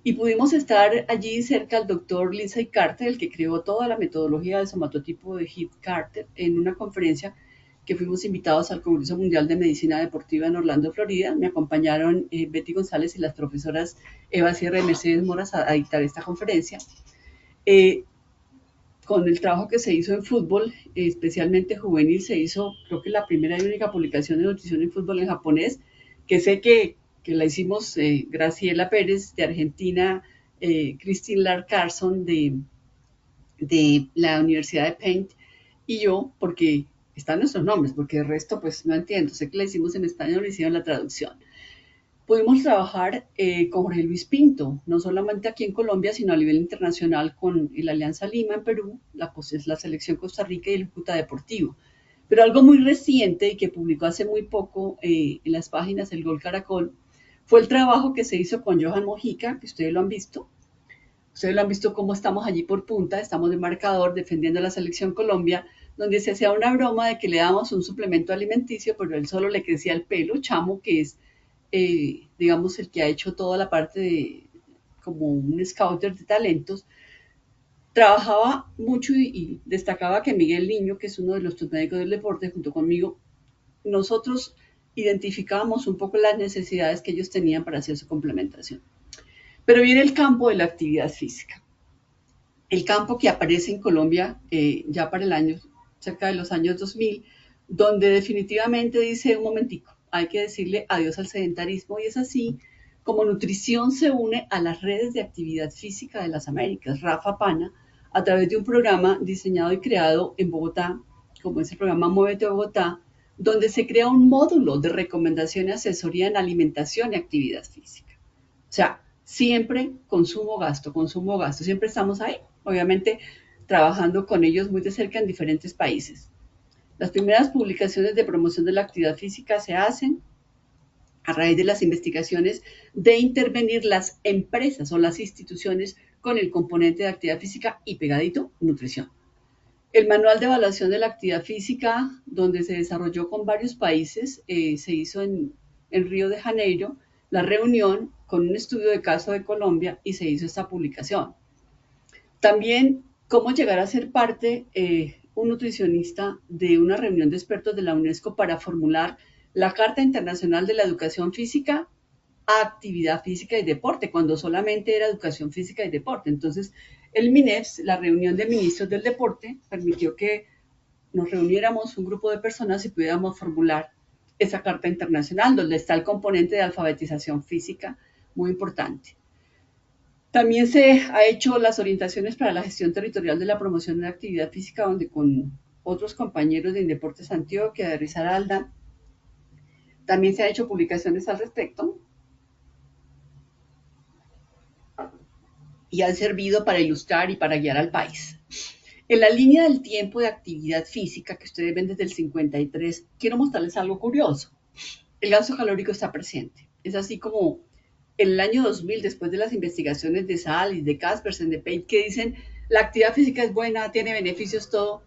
y pudimos estar allí cerca al doctor Lindsay Carter, el que creó toda la metodología del somatotipo de Heath Carter, en una conferencia que fuimos invitados al Congreso Mundial de Medicina Deportiva en Orlando, Florida. Me acompañaron Betty González y las profesoras Eva Sierra y Mercedes Moras a dictar esta conferencia. Con el trabajo que se hizo en fútbol, especialmente juvenil, se hizo, creo que la primera y única publicación de nutrición en fútbol en japonés, que sé que la hicimos Graciela Pérez de Argentina, Christine Lark Carson de la Universidad de Paint y yo, porque están nuestros nombres, porque el resto pues no entiendo, sé que la hicimos en español y hicieron la traducción. Pudimos trabajar con Jorge Luis Pinto, no solamente aquí en Colombia, sino a nivel internacional con la Alianza Lima en Perú, la selección Costa Rica y el Cúcuta Deportivo. Pero algo muy reciente y que publicó hace muy poco en las páginas El Gol Caracol fue el trabajo que se hizo con Johan Mojica, que ustedes lo han visto. Ustedes lo han visto cómo estamos allí por punta, estamos de marcador defendiendo a la selección Colombia, donde se hacía una broma de que le dábamos un suplemento alimenticio, pero él solo le crecía el pelo. Chamo, que es digamos, el que ha hecho toda la parte de como un scouter de talentos, trabajaba mucho y destacaba que Miguel Niño, que es uno de los médicos del deporte, junto conmigo, nosotros identificábamos un poco las necesidades que ellos tenían para hacer su complementación. Pero viene el campo de la actividad física. El campo que aparece en Colombia ya para el año, cerca de los años 2000, donde definitivamente dice un momentico, hay que decirle adiós al sedentarismo, y es así como nutrición se une a las redes de actividad física de las Américas, Rafa Pana, a través de un programa diseñado y creado en Bogotá, como es el programa Muévete Bogotá, donde se crea un módulo de recomendación y asesoría en alimentación y actividad física. O sea, siempre consumo, gasto, siempre estamos ahí, obviamente trabajando con ellos muy de cerca en diferentes países. Las primeras publicaciones de promoción de la actividad física se hacen a raíz de las investigaciones de intervenir las empresas o las instituciones con el componente de actividad física y pegadito, nutrición. El manual de evaluación de la actividad física, donde se desarrolló con varios países, se hizo en Río de Janeiro, la reunión con un estudio de caso de Colombia y se hizo esta publicación. También, cómo llegar a ser parte un nutricionista de una reunión de expertos de la UNESCO para formular la Carta Internacional de la Educación Física, Actividad Física y Deporte, cuando solamente era Educación Física y Deporte. Entonces, el MINEFS, la reunión de ministros del deporte, permitió que nos reuniéramos un grupo de personas y pudiéramos formular esa Carta Internacional, donde está el componente de alfabetización física, muy importante. También se ha hecho las orientaciones para la gestión territorial de la promoción de la actividad física, donde con otros compañeros de Indeportes Antioquia, de Risaralda, también se han hecho publicaciones al respecto y han servido para ilustrar y para guiar al país. En la línea del tiempo de actividad física que ustedes ven desde el 53, quiero mostrarles algo curioso. El gasto calórico está presente. Es así como en el año 2000, después de las investigaciones de Salis, de Kaspersen, de Pate, que dicen la actividad física es buena, tiene beneficios, todo,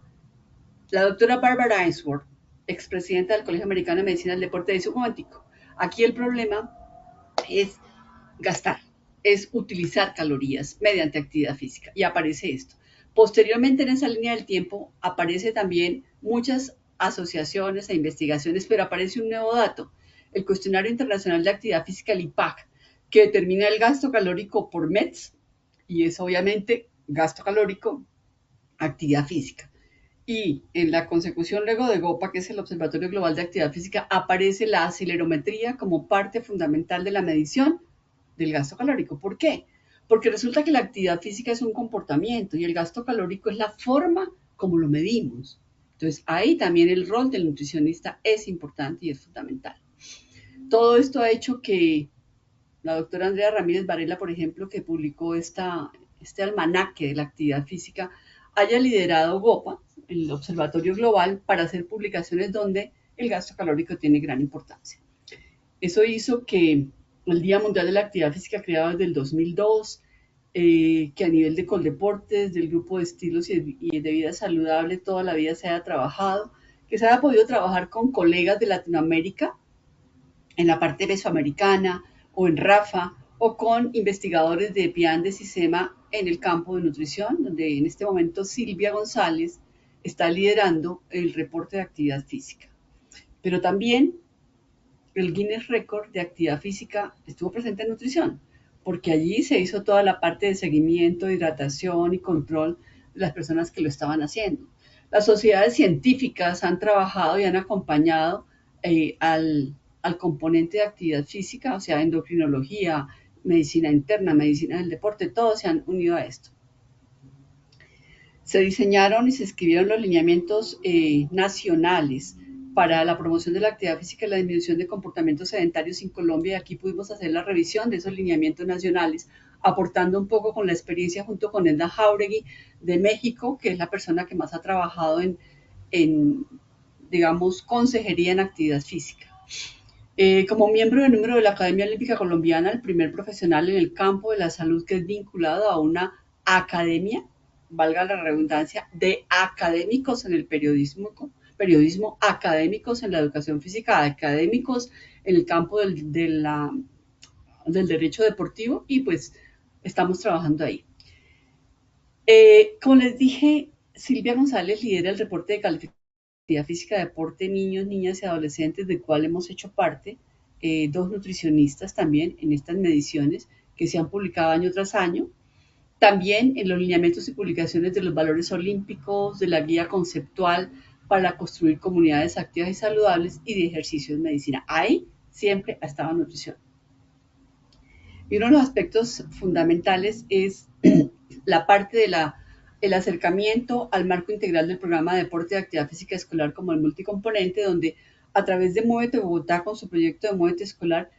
la doctora Barbara Ainsworth, expresidenta del Colegio Americano de Medicina del Deporte, dice un momentico, aquí el problema es gastar, es utilizar calorías mediante actividad física, y aparece esto. Posteriormente, en esa línea del tiempo, aparece también muchas asociaciones e investigaciones, pero aparece un nuevo dato, el Cuestionario Internacional de Actividad Física, el IPAC, que determina el gasto calórico por METS, y es obviamente gasto calórico, actividad física. Y en la consecución luego de GOPA, que es el Observatorio Global de Actividad Física, aparece la acelerometría como parte fundamental de la medición del gasto calórico. ¿Por qué? Porque resulta que la actividad física es un comportamiento y el gasto calórico es la forma como lo medimos. Entonces, ahí también el rol del nutricionista es importante y es fundamental. Todo esto ha hecho que la doctora Andrea Ramírez Varela, por ejemplo, que publicó este almanaque de la actividad física, haya liderado GOPA, el Observatorio Global, para hacer publicaciones donde el gasto calórico tiene gran importancia. Eso hizo que el Día Mundial de la Actividad Física, creado desde el 2002, que a nivel de Coldeportes, del grupo de estilos y de vida saludable, toda la vida se haya trabajado, que se haya podido trabajar con colegas de Latinoamérica, en la parte mesoamericana, o en RAFA, o con investigadores de PIAN de SISEMA en el campo de nutrición, donde en este momento Silvia González está liderando el reporte de actividad física. Pero también el Guinness Record de actividad física estuvo presente en nutrición, porque allí se hizo toda la parte de seguimiento, hidratación y control de las personas que lo estaban haciendo. Las sociedades científicas han trabajado y han acompañado al componente de actividad física, o sea, endocrinología, medicina interna, medicina del deporte, todos se han unido a esto. Se diseñaron y se escribieron los lineamientos nacionales para la promoción de la actividad física y la disminución de comportamientos sedentarios en Colombia, y aquí pudimos hacer la revisión de esos lineamientos nacionales, aportando un poco con la experiencia junto con Edna Jauregui de México, que es la persona que más ha trabajado en digamos, consejería en actividad física. Como miembro de número de la Academia Olímpica Colombiana, el primer profesional en el campo de la salud que es vinculado a una academia, valga la redundancia, de académicos en el periodismo académicos en la educación física, académicos en el campo del derecho deportivo, y pues estamos trabajando ahí. Como les dije, Silvia González lidera el reporte de calificación actividad física, deporte, niños, niñas y adolescentes, del cual hemos hecho parte, 2 nutricionistas también en estas mediciones que se han publicado año tras año. También en los lineamientos y publicaciones de los valores olímpicos, de la guía conceptual para construir comunidades activas y saludables y de ejercicio en medicina. Ahí siempre ha estado nutrición. Y uno de los aspectos fundamentales es la parte del acercamiento al marco integral del programa de deporte y actividad física escolar como el multicomponente, donde a través de Muévete Bogotá, con su proyecto de Muévete Escolar,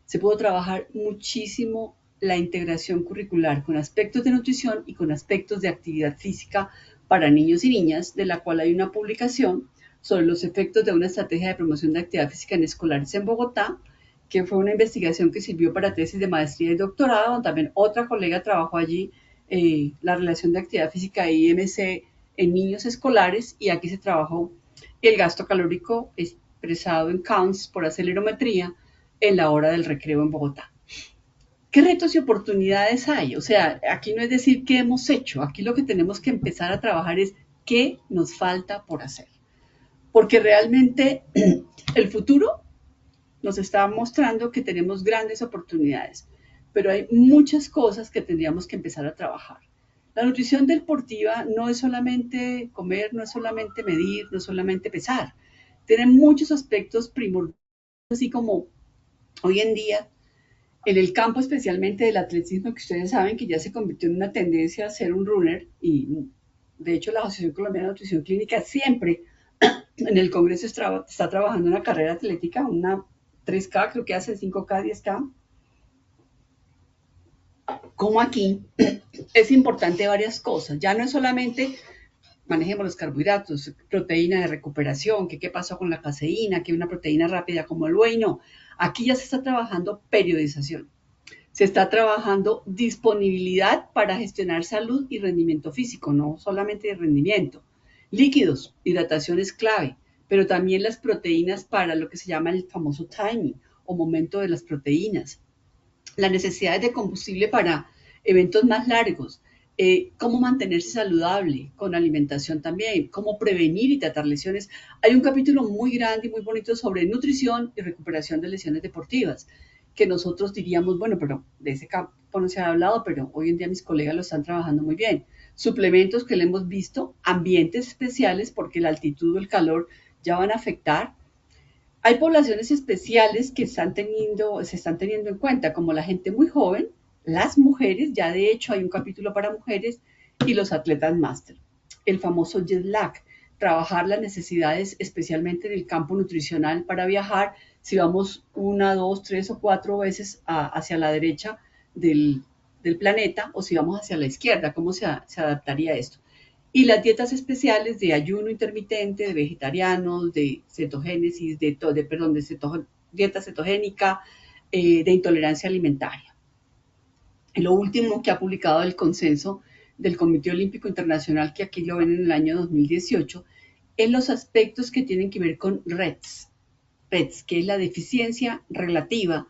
se pudo trabajar muchísimo la integración curricular con aspectos de nutrición y con aspectos de actividad física para niños y niñas, de la cual hay una publicación sobre los efectos de una estrategia de promoción de actividad física en escolares en Bogotá, que fue una investigación que sirvió para tesis de maestría y doctorado, donde también otra colega trabajó allí la relación de actividad física e IMC en niños escolares, y aquí se trabajó el gasto calórico expresado en counts por acelerometría en la hora del recreo en Bogotá. ¿Qué retos y oportunidades hay? O sea, aquí no es decir qué hemos hecho, aquí lo que tenemos que empezar a trabajar es qué nos falta por hacer. Porque realmente el futuro nos está mostrando que tenemos grandes oportunidades, pero hay muchas cosas que tendríamos que empezar a trabajar. La nutrición deportiva no es solamente comer, no es solamente medir, no es solamente pesar. Tiene muchos aspectos primordiales, así como hoy en día, en el campo especialmente del atletismo, que ustedes saben que ya se convirtió en una tendencia a ser un runner, y de hecho la Asociación Colombiana de Nutrición Clínica siempre en el Congreso está trabajando una carrera atlética, una 3K, creo que hacen 5K, 10K. Como aquí, es importante varias cosas. Ya no es solamente manejemos los carbohidratos, proteína de recuperación, que qué pasó con la caseína, que una proteína rápida como el whey, no. Aquí ya se está trabajando periodización. Se está trabajando disponibilidad para gestionar salud y rendimiento físico, no solamente de rendimiento. Líquidos, hidratación es clave, pero también las proteínas para lo que se llama el famoso timing o momento de las proteínas. Las necesidades de combustible para eventos más largos, cómo mantenerse saludable con alimentación también, cómo prevenir y tratar lesiones. Hay un capítulo muy grande y muy bonito sobre nutrición y recuperación de lesiones deportivas, que nosotros diríamos, bueno, pero de ese campo no se ha hablado, pero hoy en día mis colegas lo están trabajando muy bien. Suplementos que le hemos visto, ambientes especiales, porque la altitud o el calor ya van a afectar. Hay poblaciones especiales que se están teniendo en cuenta, como la gente muy joven, las mujeres, ya de hecho hay un capítulo para mujeres, y los atletas máster. El famoso jet lag, trabajar las necesidades especialmente en el campo nutricional para viajar, si vamos 1, 2, 3 o 4 veces hacia la derecha del planeta, o si vamos hacia la izquierda, ¿cómo se adaptaría esto? Y las dietas especiales de ayuno intermitente, de vegetarianos, de cetogénesis, dieta cetogénica, de intolerancia alimentaria. Y lo último que ha publicado el consenso del Comité Olímpico Internacional, que aquí lo ven en el año 2018, es los aspectos que tienen que ver con REDS, que es la deficiencia relativa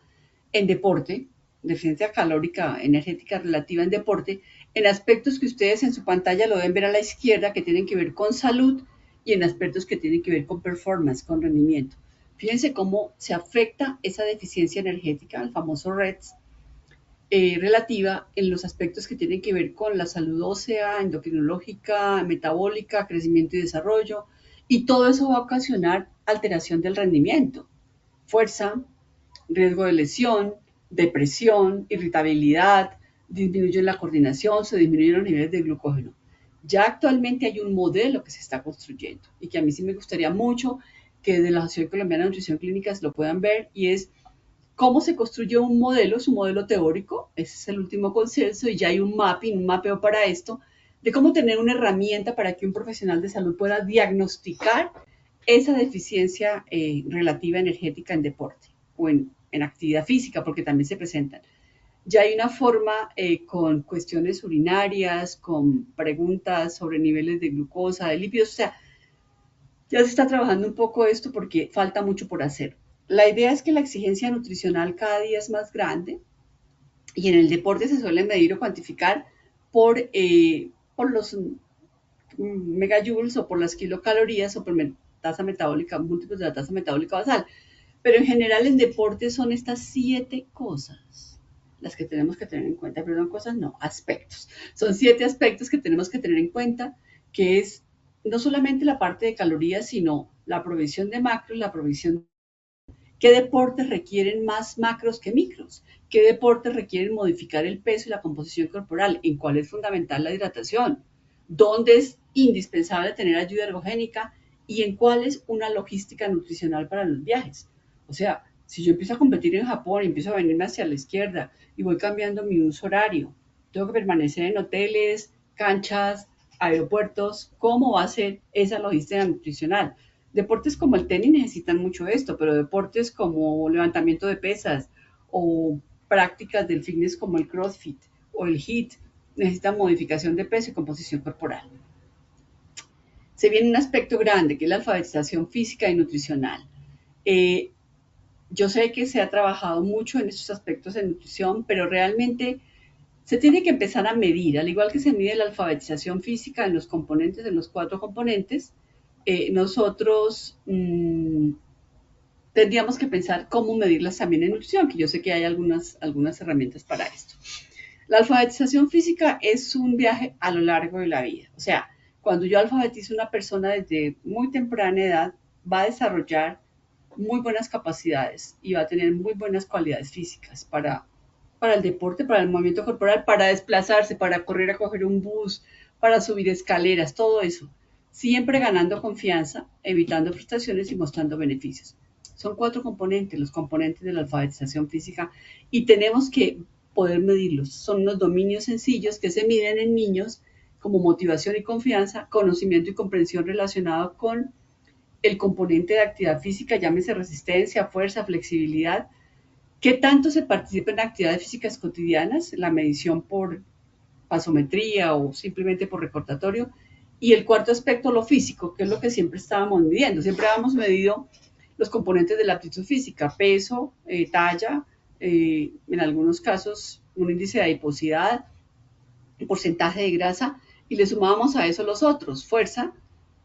en deporte, deficiencia calórica energética relativa en deporte, en aspectos que ustedes en su pantalla lo deben ver a la izquierda, que tienen que ver con salud, y en aspectos que tienen que ver con performance, con rendimiento. Fíjense cómo se afecta esa deficiencia energética, el famoso REDS, relativa en los aspectos que tienen que ver con la salud ósea, endocrinológica, metabólica, crecimiento y desarrollo, y todo eso va a ocasionar alteración del rendimiento, fuerza, riesgo de lesión, depresión, irritabilidad, disminuye la coordinación, se disminuyen los niveles de glucógeno. Ya actualmente hay un modelo que se está construyendo y que a mí sí me gustaría mucho que de la Asociación Colombiana de Nutrición Clínica lo puedan ver, y es cómo se construye un modelo, su modelo teórico, ese es el último consenso, y ya hay un mapping, un mapeo para esto, de cómo tener una herramienta para que un profesional de salud pueda diagnosticar esa deficiencia relativa energética en deporte o en actividad física, porque también se presentan. Ya hay una forma con cuestiones urinarias, con preguntas sobre niveles de glucosa, de lípidos, o sea, ya se está trabajando un poco esto porque falta mucho por hacer. La idea es que la exigencia nutricional cada día es más grande, y en el deporte se suele medir o cuantificar por los megajoules o por las kilocalorías o por tasa metabólica, múltiplos de la tasa metabólica basal. Pero en general en deporte son estas 7 cosas las que tenemos que tener en cuenta, perdón, cosas no, aspectos. Son 7 aspectos que tenemos que tener en cuenta, que es no solamente la parte de calorías, sino la provisión de macros, la provisión. ¿Qué deportes requieren más macros que micros? ¿Qué deportes requieren modificar el peso y la composición corporal? ¿En cuál es fundamental la hidratación? ¿Dónde es indispensable tener ayuda ergogénica? ¿Y en cuál es una logística nutricional para los viajes? O sea, si yo empiezo a competir en Japón y empiezo a venirme hacia la izquierda y voy cambiando mi uso horario, tengo que permanecer en hoteles, canchas, aeropuertos, ¿cómo va a ser esa logística nutricional? Deportes como el tenis necesitan mucho esto, pero deportes como levantamiento de pesas o prácticas del fitness como el CrossFit o el HIIT necesitan modificación de peso y composición corporal. Se viene un aspecto grande que es la alfabetización física y nutricional. Yo sé que se ha trabajado mucho en estos aspectos de nutrición, pero realmente se tiene que empezar a medir, al igual que se mide la alfabetización física en los componentes, en los 4 componentes, nosotros tendríamos que pensar cómo medirlas también en nutrición, que yo sé que hay algunas herramientas para esto. La alfabetización física es un viaje a lo largo de la vida. O sea, cuando yo alfabetizo a una persona desde muy temprana edad, va a desarrollar muy buenas capacidades y va a tener muy buenas cualidades físicas para el deporte, para el movimiento corporal, para desplazarse, para correr a coger un bus, para subir escaleras, todo eso. Siempre ganando confianza, evitando frustraciones y mostrando beneficios. Son 4 componentes, los componentes de la alfabetización física, y tenemos que poder medirlos. Son unos dominios sencillos que se miden en niños como motivación y confianza, conocimiento y comprensión relacionado con el componente de actividad física, llámese resistencia, fuerza, flexibilidad. ¿Qué tanto se participa en actividades físicas cotidianas? La medición por pasometría o simplemente por recordatorio. Y el cuarto aspecto, lo físico, que es lo que siempre estábamos midiendo. Siempre habíamos medido los componentes de la aptitud física, peso, talla, en algunos casos un índice de adiposidad, porcentaje de grasa, y le sumábamos a eso los otros, fuerza,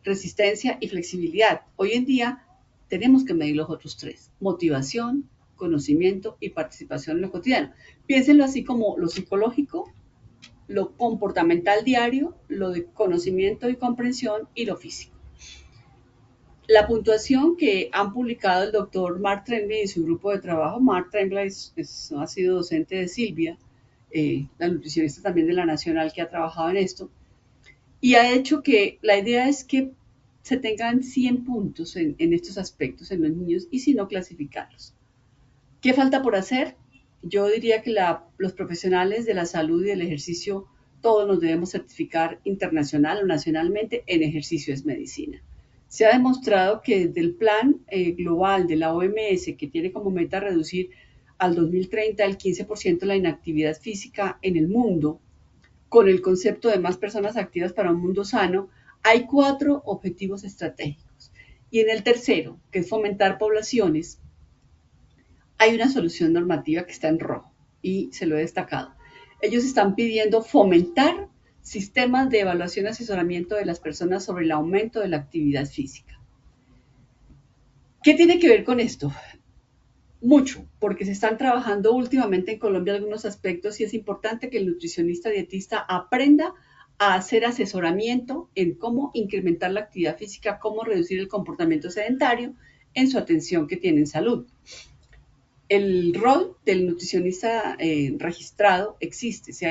resistencia y flexibilidad. Hoy en día tenemos que medir los otros 3, motivación, conocimiento y participación en lo cotidiano. Piénsenlo así como lo psicológico, lo comportamental diario, lo de conocimiento y comprensión y lo físico. La puntuación que han publicado el doctor Mark Tremblay y su grupo de trabajo, Mark Tremblay ha sido docente de Silvia, la nutricionista también de la Nacional que ha trabajado en esto, y ha hecho que la idea es que se tengan 100 puntos en estos aspectos en los niños y si no clasificarlos. ¿Qué falta por hacer? Yo diría que los profesionales de la salud y del ejercicio todos nos debemos certificar internacional o nacionalmente en ejercicio es medicina. Se ha demostrado que desde el plan global de la OMS, que tiene como meta reducir al 2030 el 15% la inactividad física en el mundo, con el concepto de más personas activas para un mundo sano, hay 4 objetivos estratégicos. Y en el tercero, que es fomentar poblaciones, hay una solución normativa que está en rojo y se lo he destacado. Ellos están pidiendo fomentar sistemas de evaluación y asesoramiento de las personas sobre el aumento de la actividad física. ¿Qué tiene que ver con esto? Mucho, porque se están trabajando últimamente en Colombia algunos aspectos y es importante que el nutricionista dietista aprenda a hacer asesoramiento en cómo incrementar la actividad física, cómo reducir el comportamiento sedentario en su atención que tiene en salud. El rol del nutricionista registrado existe, se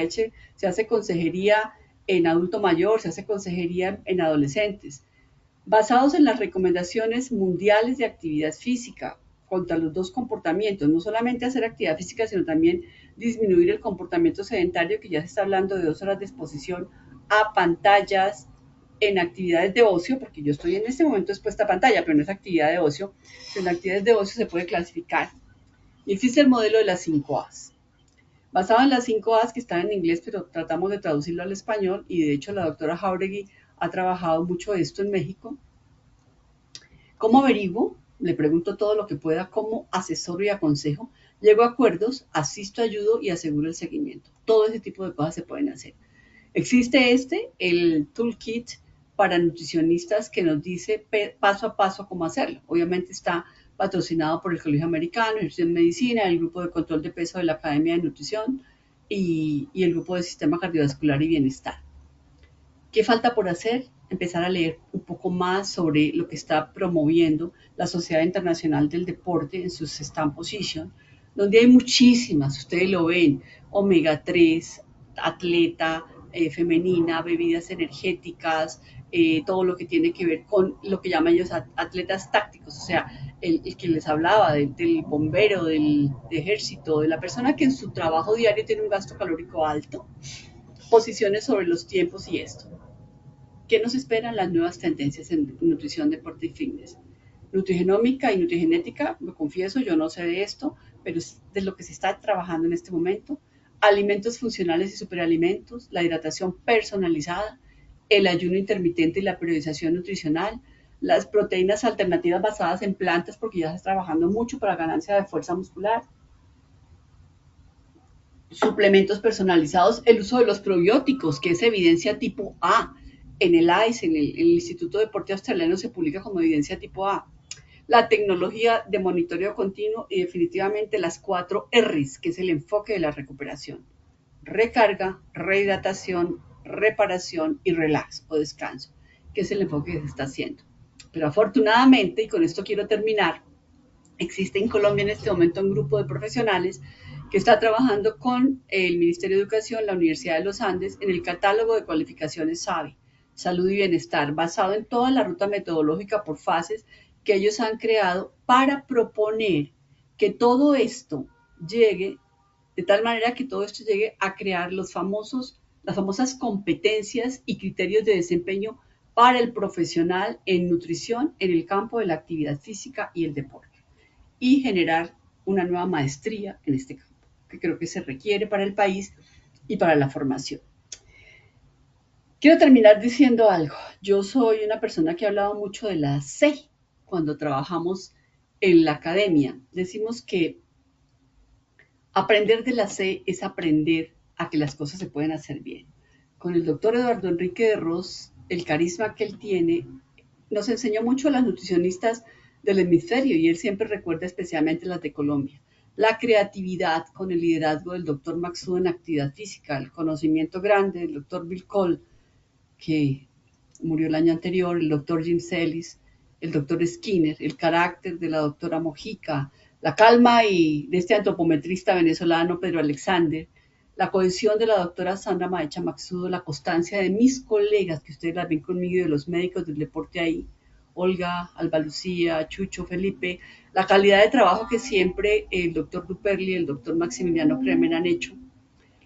hace consejería en adulto mayor, se hace consejería en adolescentes, basados en las recomendaciones mundiales de actividad física contra los 2 comportamientos, no solamente hacer actividad física, sino también disminuir el comportamiento sedentario, que ya se está hablando de 2 horas de exposición a pantallas en actividades de ocio, porque yo estoy en este momento expuesta a pantalla, pero no es actividad de ocio, pero en actividades de ocio se puede clasificar. Y existe el modelo de las 5 A's. Basado en las 5 A's que están en inglés, pero tratamos de traducirlo al español, y de hecho la doctora Jauregui ha trabajado mucho esto en México. ¿Cómo averiguo? Le pregunto todo lo que pueda, cómo asesoro y aconsejo, llego a acuerdos, asisto, ayudo y aseguro el seguimiento. Todo ese tipo de cosas se pueden hacer. Existe el toolkit para nutricionistas que nos dice paso a paso cómo hacerlo. Obviamente está patrocinado por el Colegio Americano, el Instituto de Medicina, el Grupo de Control de Peso de la Academia de Nutrición y el Grupo de Sistema Cardiovascular y Bienestar. ¿Qué falta por hacer? Empezar a leer un poco más sobre lo que está promoviendo la Sociedad Internacional del Deporte en sus Stand Position, donde hay muchísimas, ustedes lo ven, omega 3, atleta, femenina, bebidas energéticas, todo lo que tiene que ver con lo que llaman ellos atletas tácticos, o sea, el que les hablaba del bombero, del ejército, de la persona que en su trabajo diario tiene un gasto calórico alto, posiciones sobre los tiempos y esto. ¿Qué nos esperan las nuevas tendencias en nutrición, deporte y fitness? Nutrigenómica y nutrigenética, lo confieso, yo no sé de esto, pero es de lo que se está trabajando en este momento. Alimentos funcionales y superalimentos, la hidratación personalizada, el ayuno intermitente y la periodización nutricional, las proteínas alternativas basadas en plantas, porque ya se está trabajando mucho para ganancia de fuerza muscular, suplementos personalizados, el uso de los probióticos, que es evidencia tipo A. En el ICE, en el Instituto de Deporte Australiano, se publica como evidencia tipo A. La tecnología de monitoreo continuo y definitivamente las 4 R's, que es el enfoque de la recuperación. Recarga, rehidratación, reparación y relax o descanso, que es el enfoque que se está haciendo. Pero afortunadamente, y con esto quiero terminar, existe en Colombia en este momento un grupo de profesionales que está trabajando con el Ministerio de Educación, la Universidad de los Andes, en el catálogo de cualificaciones SABI, Salud y Bienestar, basado en toda la ruta metodológica por fases que ellos han creado para proponer que todo esto llegue, de tal manera que todo esto llegue a crear las famosas competencias y criterios de desempeño para el profesional en nutrición en el campo de la actividad física y el deporte, y generar una nueva maestría en este campo, que creo que se requiere para el país y para la formación. Quiero terminar diciendo algo. Yo soy una persona que ha hablado mucho de la C cuando trabajamos en la academia. Decimos que aprender de la C es aprender a que las cosas se pueden hacer bien. Con el doctor Eduardo Enrique de Ros, el carisma que él tiene, nos enseñó mucho a las nutricionistas del hemisferio y él siempre recuerda especialmente las de Colombia. La creatividad con el liderazgo del doctor Maxud en actividad física, el conocimiento grande del doctor Bill Cole, que murió el año anterior, el doctor Jim Celis, el doctor Skinner, el carácter de la doctora Mojica, la calma de este antropometrista venezolano Pedro Alexander, la cohesión de la doctora Sandra Maecha Maxudo, la constancia de mis colegas, que ustedes las ven conmigo, y de los médicos del deporte ahí, Olga, Alba Lucía, Chucho, Felipe, la calidad de trabajo que siempre el doctor Duperli y el doctor Maximiliano Kremer han hecho,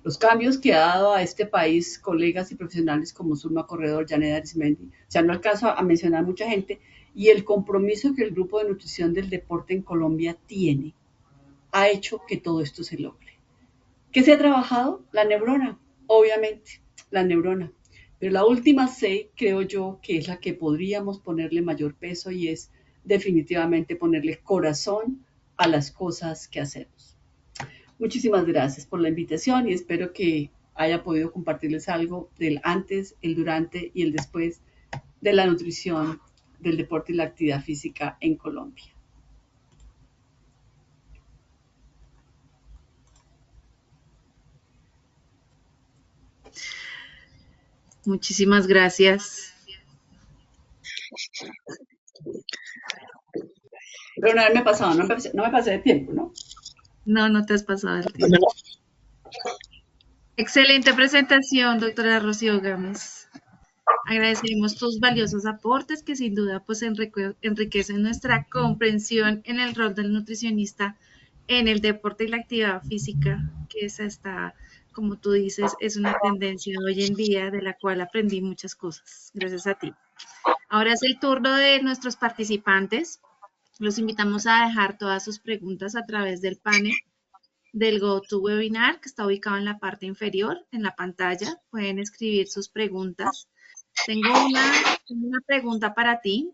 los cambios que ha dado a este país colegas y profesionales como Zulma Corredor, Janet Arismendi, o sea, no alcanzo a mencionar mucha gente, y el compromiso que el Grupo de Nutrición del Deporte en Colombia tiene, ha hecho que todo esto se logre. ¿Qué se ha trabajado? La neurona, obviamente, la neurona. Pero la última C, creo yo, que es la que podríamos ponerle mayor peso y es definitivamente ponerle corazón a las cosas que hacemos. Muchísimas gracias por la invitación y espero que haya podido compartirles algo del antes, el durante y el después de la nutrición, del deporte y la actividad física en Colombia. Muchísimas gracias. Pero no haberme pasado, no me pasé de tiempo, ¿no? No te has pasado el tiempo. Excelente presentación, doctora Rocío Gámez. Agradecemos tus valiosos aportes que sin duda pues enriquecen nuestra comprensión en el rol del nutricionista en el deporte y la actividad física, que esa está, como tú dices, es una tendencia hoy en día de la cual aprendí muchas cosas. Gracias a ti. Ahora es el turno de nuestros participantes. Los invitamos a dejar todas sus preguntas a través del panel del GoToWebinar, que está ubicado en la parte inferior, en la pantalla. Pueden escribir sus preguntas. Tengo una pregunta para ti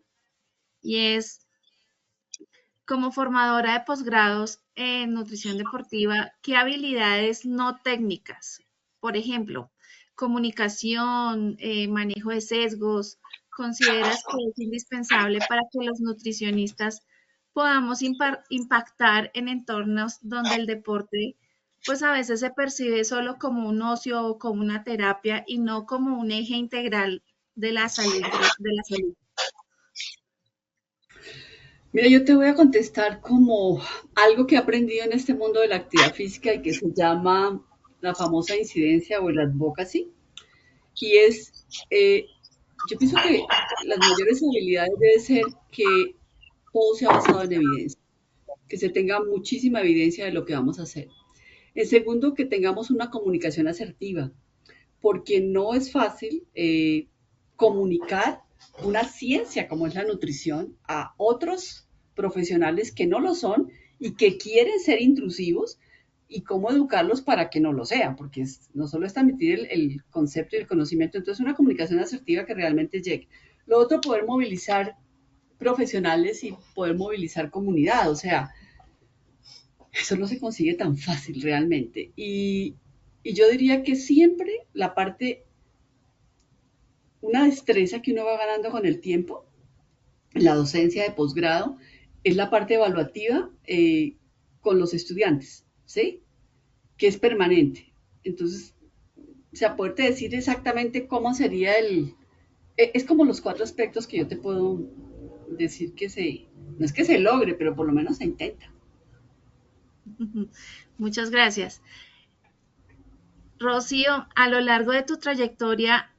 y es, como formadora de posgrados en nutrición deportiva, ¿qué habilidades no técnicas, por ejemplo, comunicación, manejo de sesgos, consideras que es indispensable para que los nutricionistas podamos impactar en entornos donde el deporte pues a veces se percibe solo como un ocio o como una terapia y no como un eje integral de la salud, de la salud? Mira, yo te voy a contestar como algo que he aprendido en este mundo de la actividad física y que se llama la famosa incidencia o el advocacy. Y es, yo pienso que las mayores habilidades debe ser que todo sea basado en evidencia, que se tenga muchísima evidencia de lo que vamos a hacer. En segundo, que tengamos una comunicación asertiva, porque no es fácil comunicar una ciencia como es la nutrición a otros profesionales que no lo son y que quieren ser intrusivos y cómo educarlos para que no lo sean, porque no solo es transmitir el concepto y el conocimiento, entonces una comunicación asertiva que realmente llegue. Lo otro, poder movilizar profesionales y poder movilizar comunidad, o sea, eso no se consigue tan fácil realmente. Y yo diría que siempre la parte, una destreza que uno va ganando con el tiempo, la docencia de posgrado, es la parte evaluativa con los estudiantes, ¿sí? Que es permanente. Entonces, o sea, poderte decir exactamente cómo sería es como los 4 aspectos que yo te puedo decir no es que se logre, pero por lo menos se intenta. Muchas gracias. Rocío, a lo largo de tu trayectoria,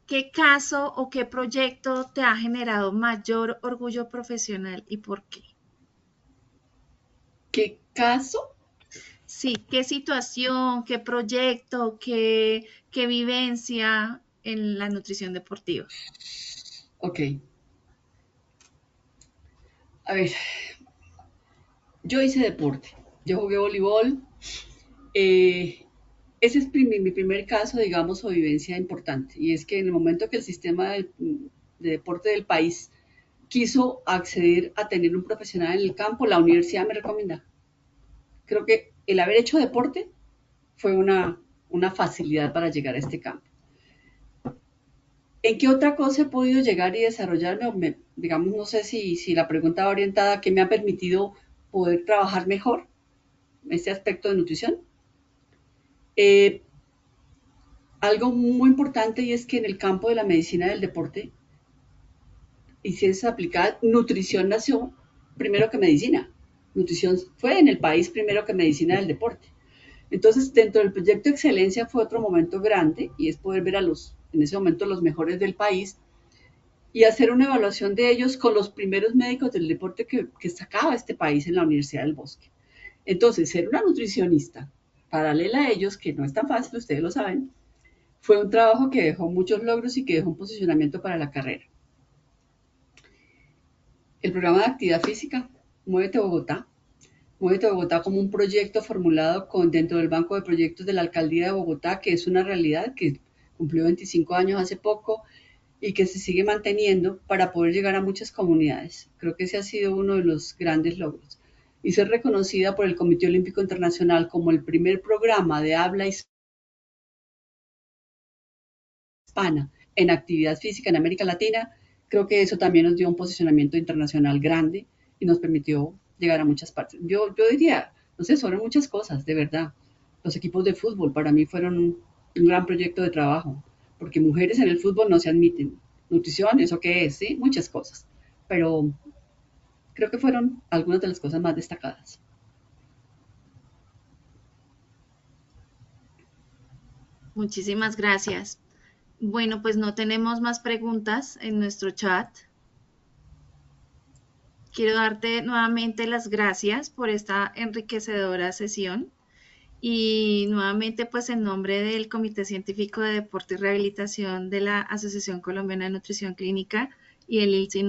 ¿qué caso o qué proyecto te ha generado mayor orgullo profesional y por qué? ¿Qué caso? Sí, ¿qué situación, qué proyecto, qué vivencia en la nutrición deportiva? Ok. A ver, yo hice deporte. Yo jugué voleibol. Eh, ese es mi primer caso, digamos, o vivencia importante. Y es que en el momento que el sistema de deporte del país quiso acceder a tener un profesional en el campo, la universidad me recomienda. Creo que el haber hecho deporte fue una facilidad para llegar a este campo. ¿En qué otra cosa he podido llegar y desarrollarme? Digamos, no sé si la pregunta va orientada a qué me ha permitido poder trabajar mejor este aspecto de nutrición. Eh, Algo muy importante y es que en el campo de la medicina del deporte y ciencias aplicadas, nutrición nació primero que medicina. Nutrición fue en el país primero que medicina del deporte. Entonces, dentro del proyecto Excelencia fue otro momento grande y es poder ver en ese momento, los mejores del país y hacer una evaluación de ellos con los primeros médicos del deporte que sacaba este país en la Universidad del Bosque. Entonces, ser una nutricionista paralela a ellos, que no es tan fácil, ustedes lo saben, fue un trabajo que dejó muchos logros y que dejó un posicionamiento para la carrera. El programa de actividad física, Muévete Bogotá. Muévete Bogotá como un proyecto formulado dentro del Banco de Proyectos de la Alcaldía de Bogotá, que es una realidad que cumplió 25 años hace poco y que se sigue manteniendo para poder llegar a muchas comunidades. Creo que ese ha sido uno de los grandes logros. Y ser reconocida por el Comité Olímpico Internacional como el primer programa de habla hispana en actividad física en América Latina, creo que eso también nos dio un posicionamiento internacional grande y nos permitió llegar a muchas partes. Yo diría, no sé, sobre muchas cosas, de verdad. Los equipos de fútbol para mí fueron un gran proyecto de trabajo, porque mujeres en el fútbol no se admiten. Nutrición, ¿eso qué es? Sí, muchas cosas. Pero creo que fueron algunas de las cosas más destacadas. Muchísimas gracias. Bueno, pues no tenemos más preguntas en nuestro chat. Quiero darte nuevamente las gracias por esta enriquecedora sesión y nuevamente pues en nombre del Comité Científico de Deporte y Rehabilitación de la Asociación Colombiana de Nutrición Clínica y el ILSI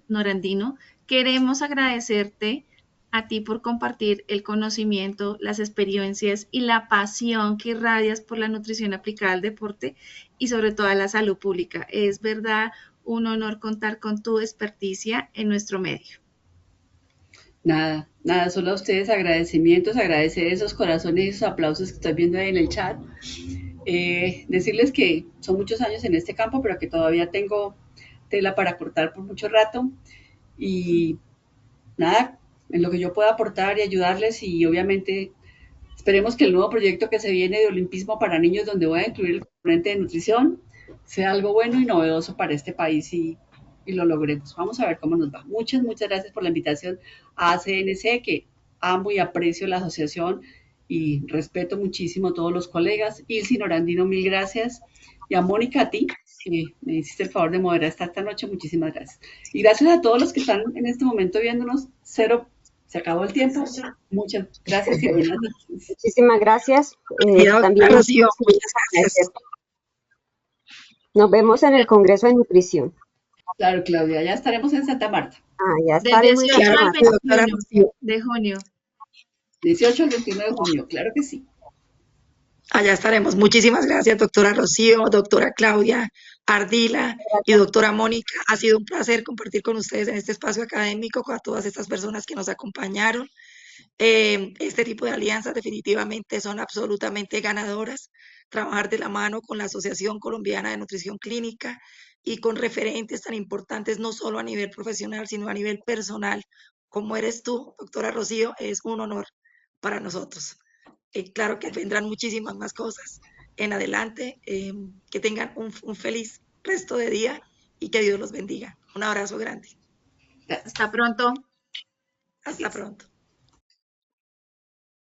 Norandino, queremos agradecerte a ti por compartir el conocimiento, las experiencias y la pasión que irradias por la nutrición aplicada al deporte y sobre todo a la salud pública. Es verdad un honor contar con tu experticia en nuestro medio. Nada, nada, solo a ustedes agradecimientos, agradecer esos corazones y esos aplausos que estoy viendo ahí en el chat. Decirles que son muchos años en este campo, pero que todavía tengo tela para cortar por mucho rato. Y nada, en lo que yo pueda aportar y ayudarles, y obviamente esperemos que el nuevo proyecto que se viene de Olimpismo para Niños, donde voy a incluir el componente de nutrición, sea algo bueno y novedoso para este país y lo logremos. Vamos a ver cómo nos va. Muchas, muchas gracias por la invitación a ACNC, que amo y aprecio la asociación y respeto muchísimo a todos los colegas. Ilsi Norandino, mil gracias. Y a Mónica, a ti, que me hiciste el favor de moderar esta noche, muchísimas gracias. Y gracias a todos los que están en este momento viéndonos. Se acabó el tiempo. Muchas gracias y buenas noches. Muchísimas gracias. También Rocío, muchas gracias. Nos vemos en el Congreso de Nutrición. Claro, Claudia, ya estaremos en Santa Marta. Ya estaremos Del en 18 Santa al Marta. 21 de junio. 18 al 21 de junio, claro que sí. Allá estaremos. Muchísimas gracias, doctora Rocío, doctora Claudia, Ardila y doctora Mónica. Ha sido un placer compartir con ustedes en este espacio académico, con todas estas personas que nos acompañaron. Este tipo de alianzas definitivamente son absolutamente ganadoras. Trabajar de la mano con la Asociación Colombiana de Nutrición Clínica y con referentes tan importantes, no solo a nivel profesional, sino a nivel personal, como eres tú, doctora Rocío, es un honor para nosotros. Claro que vendrán muchísimas más cosas en adelante. Que tengan un feliz resto de día y que Dios los bendiga. Un abrazo grande. Hasta pronto. Hasta pronto.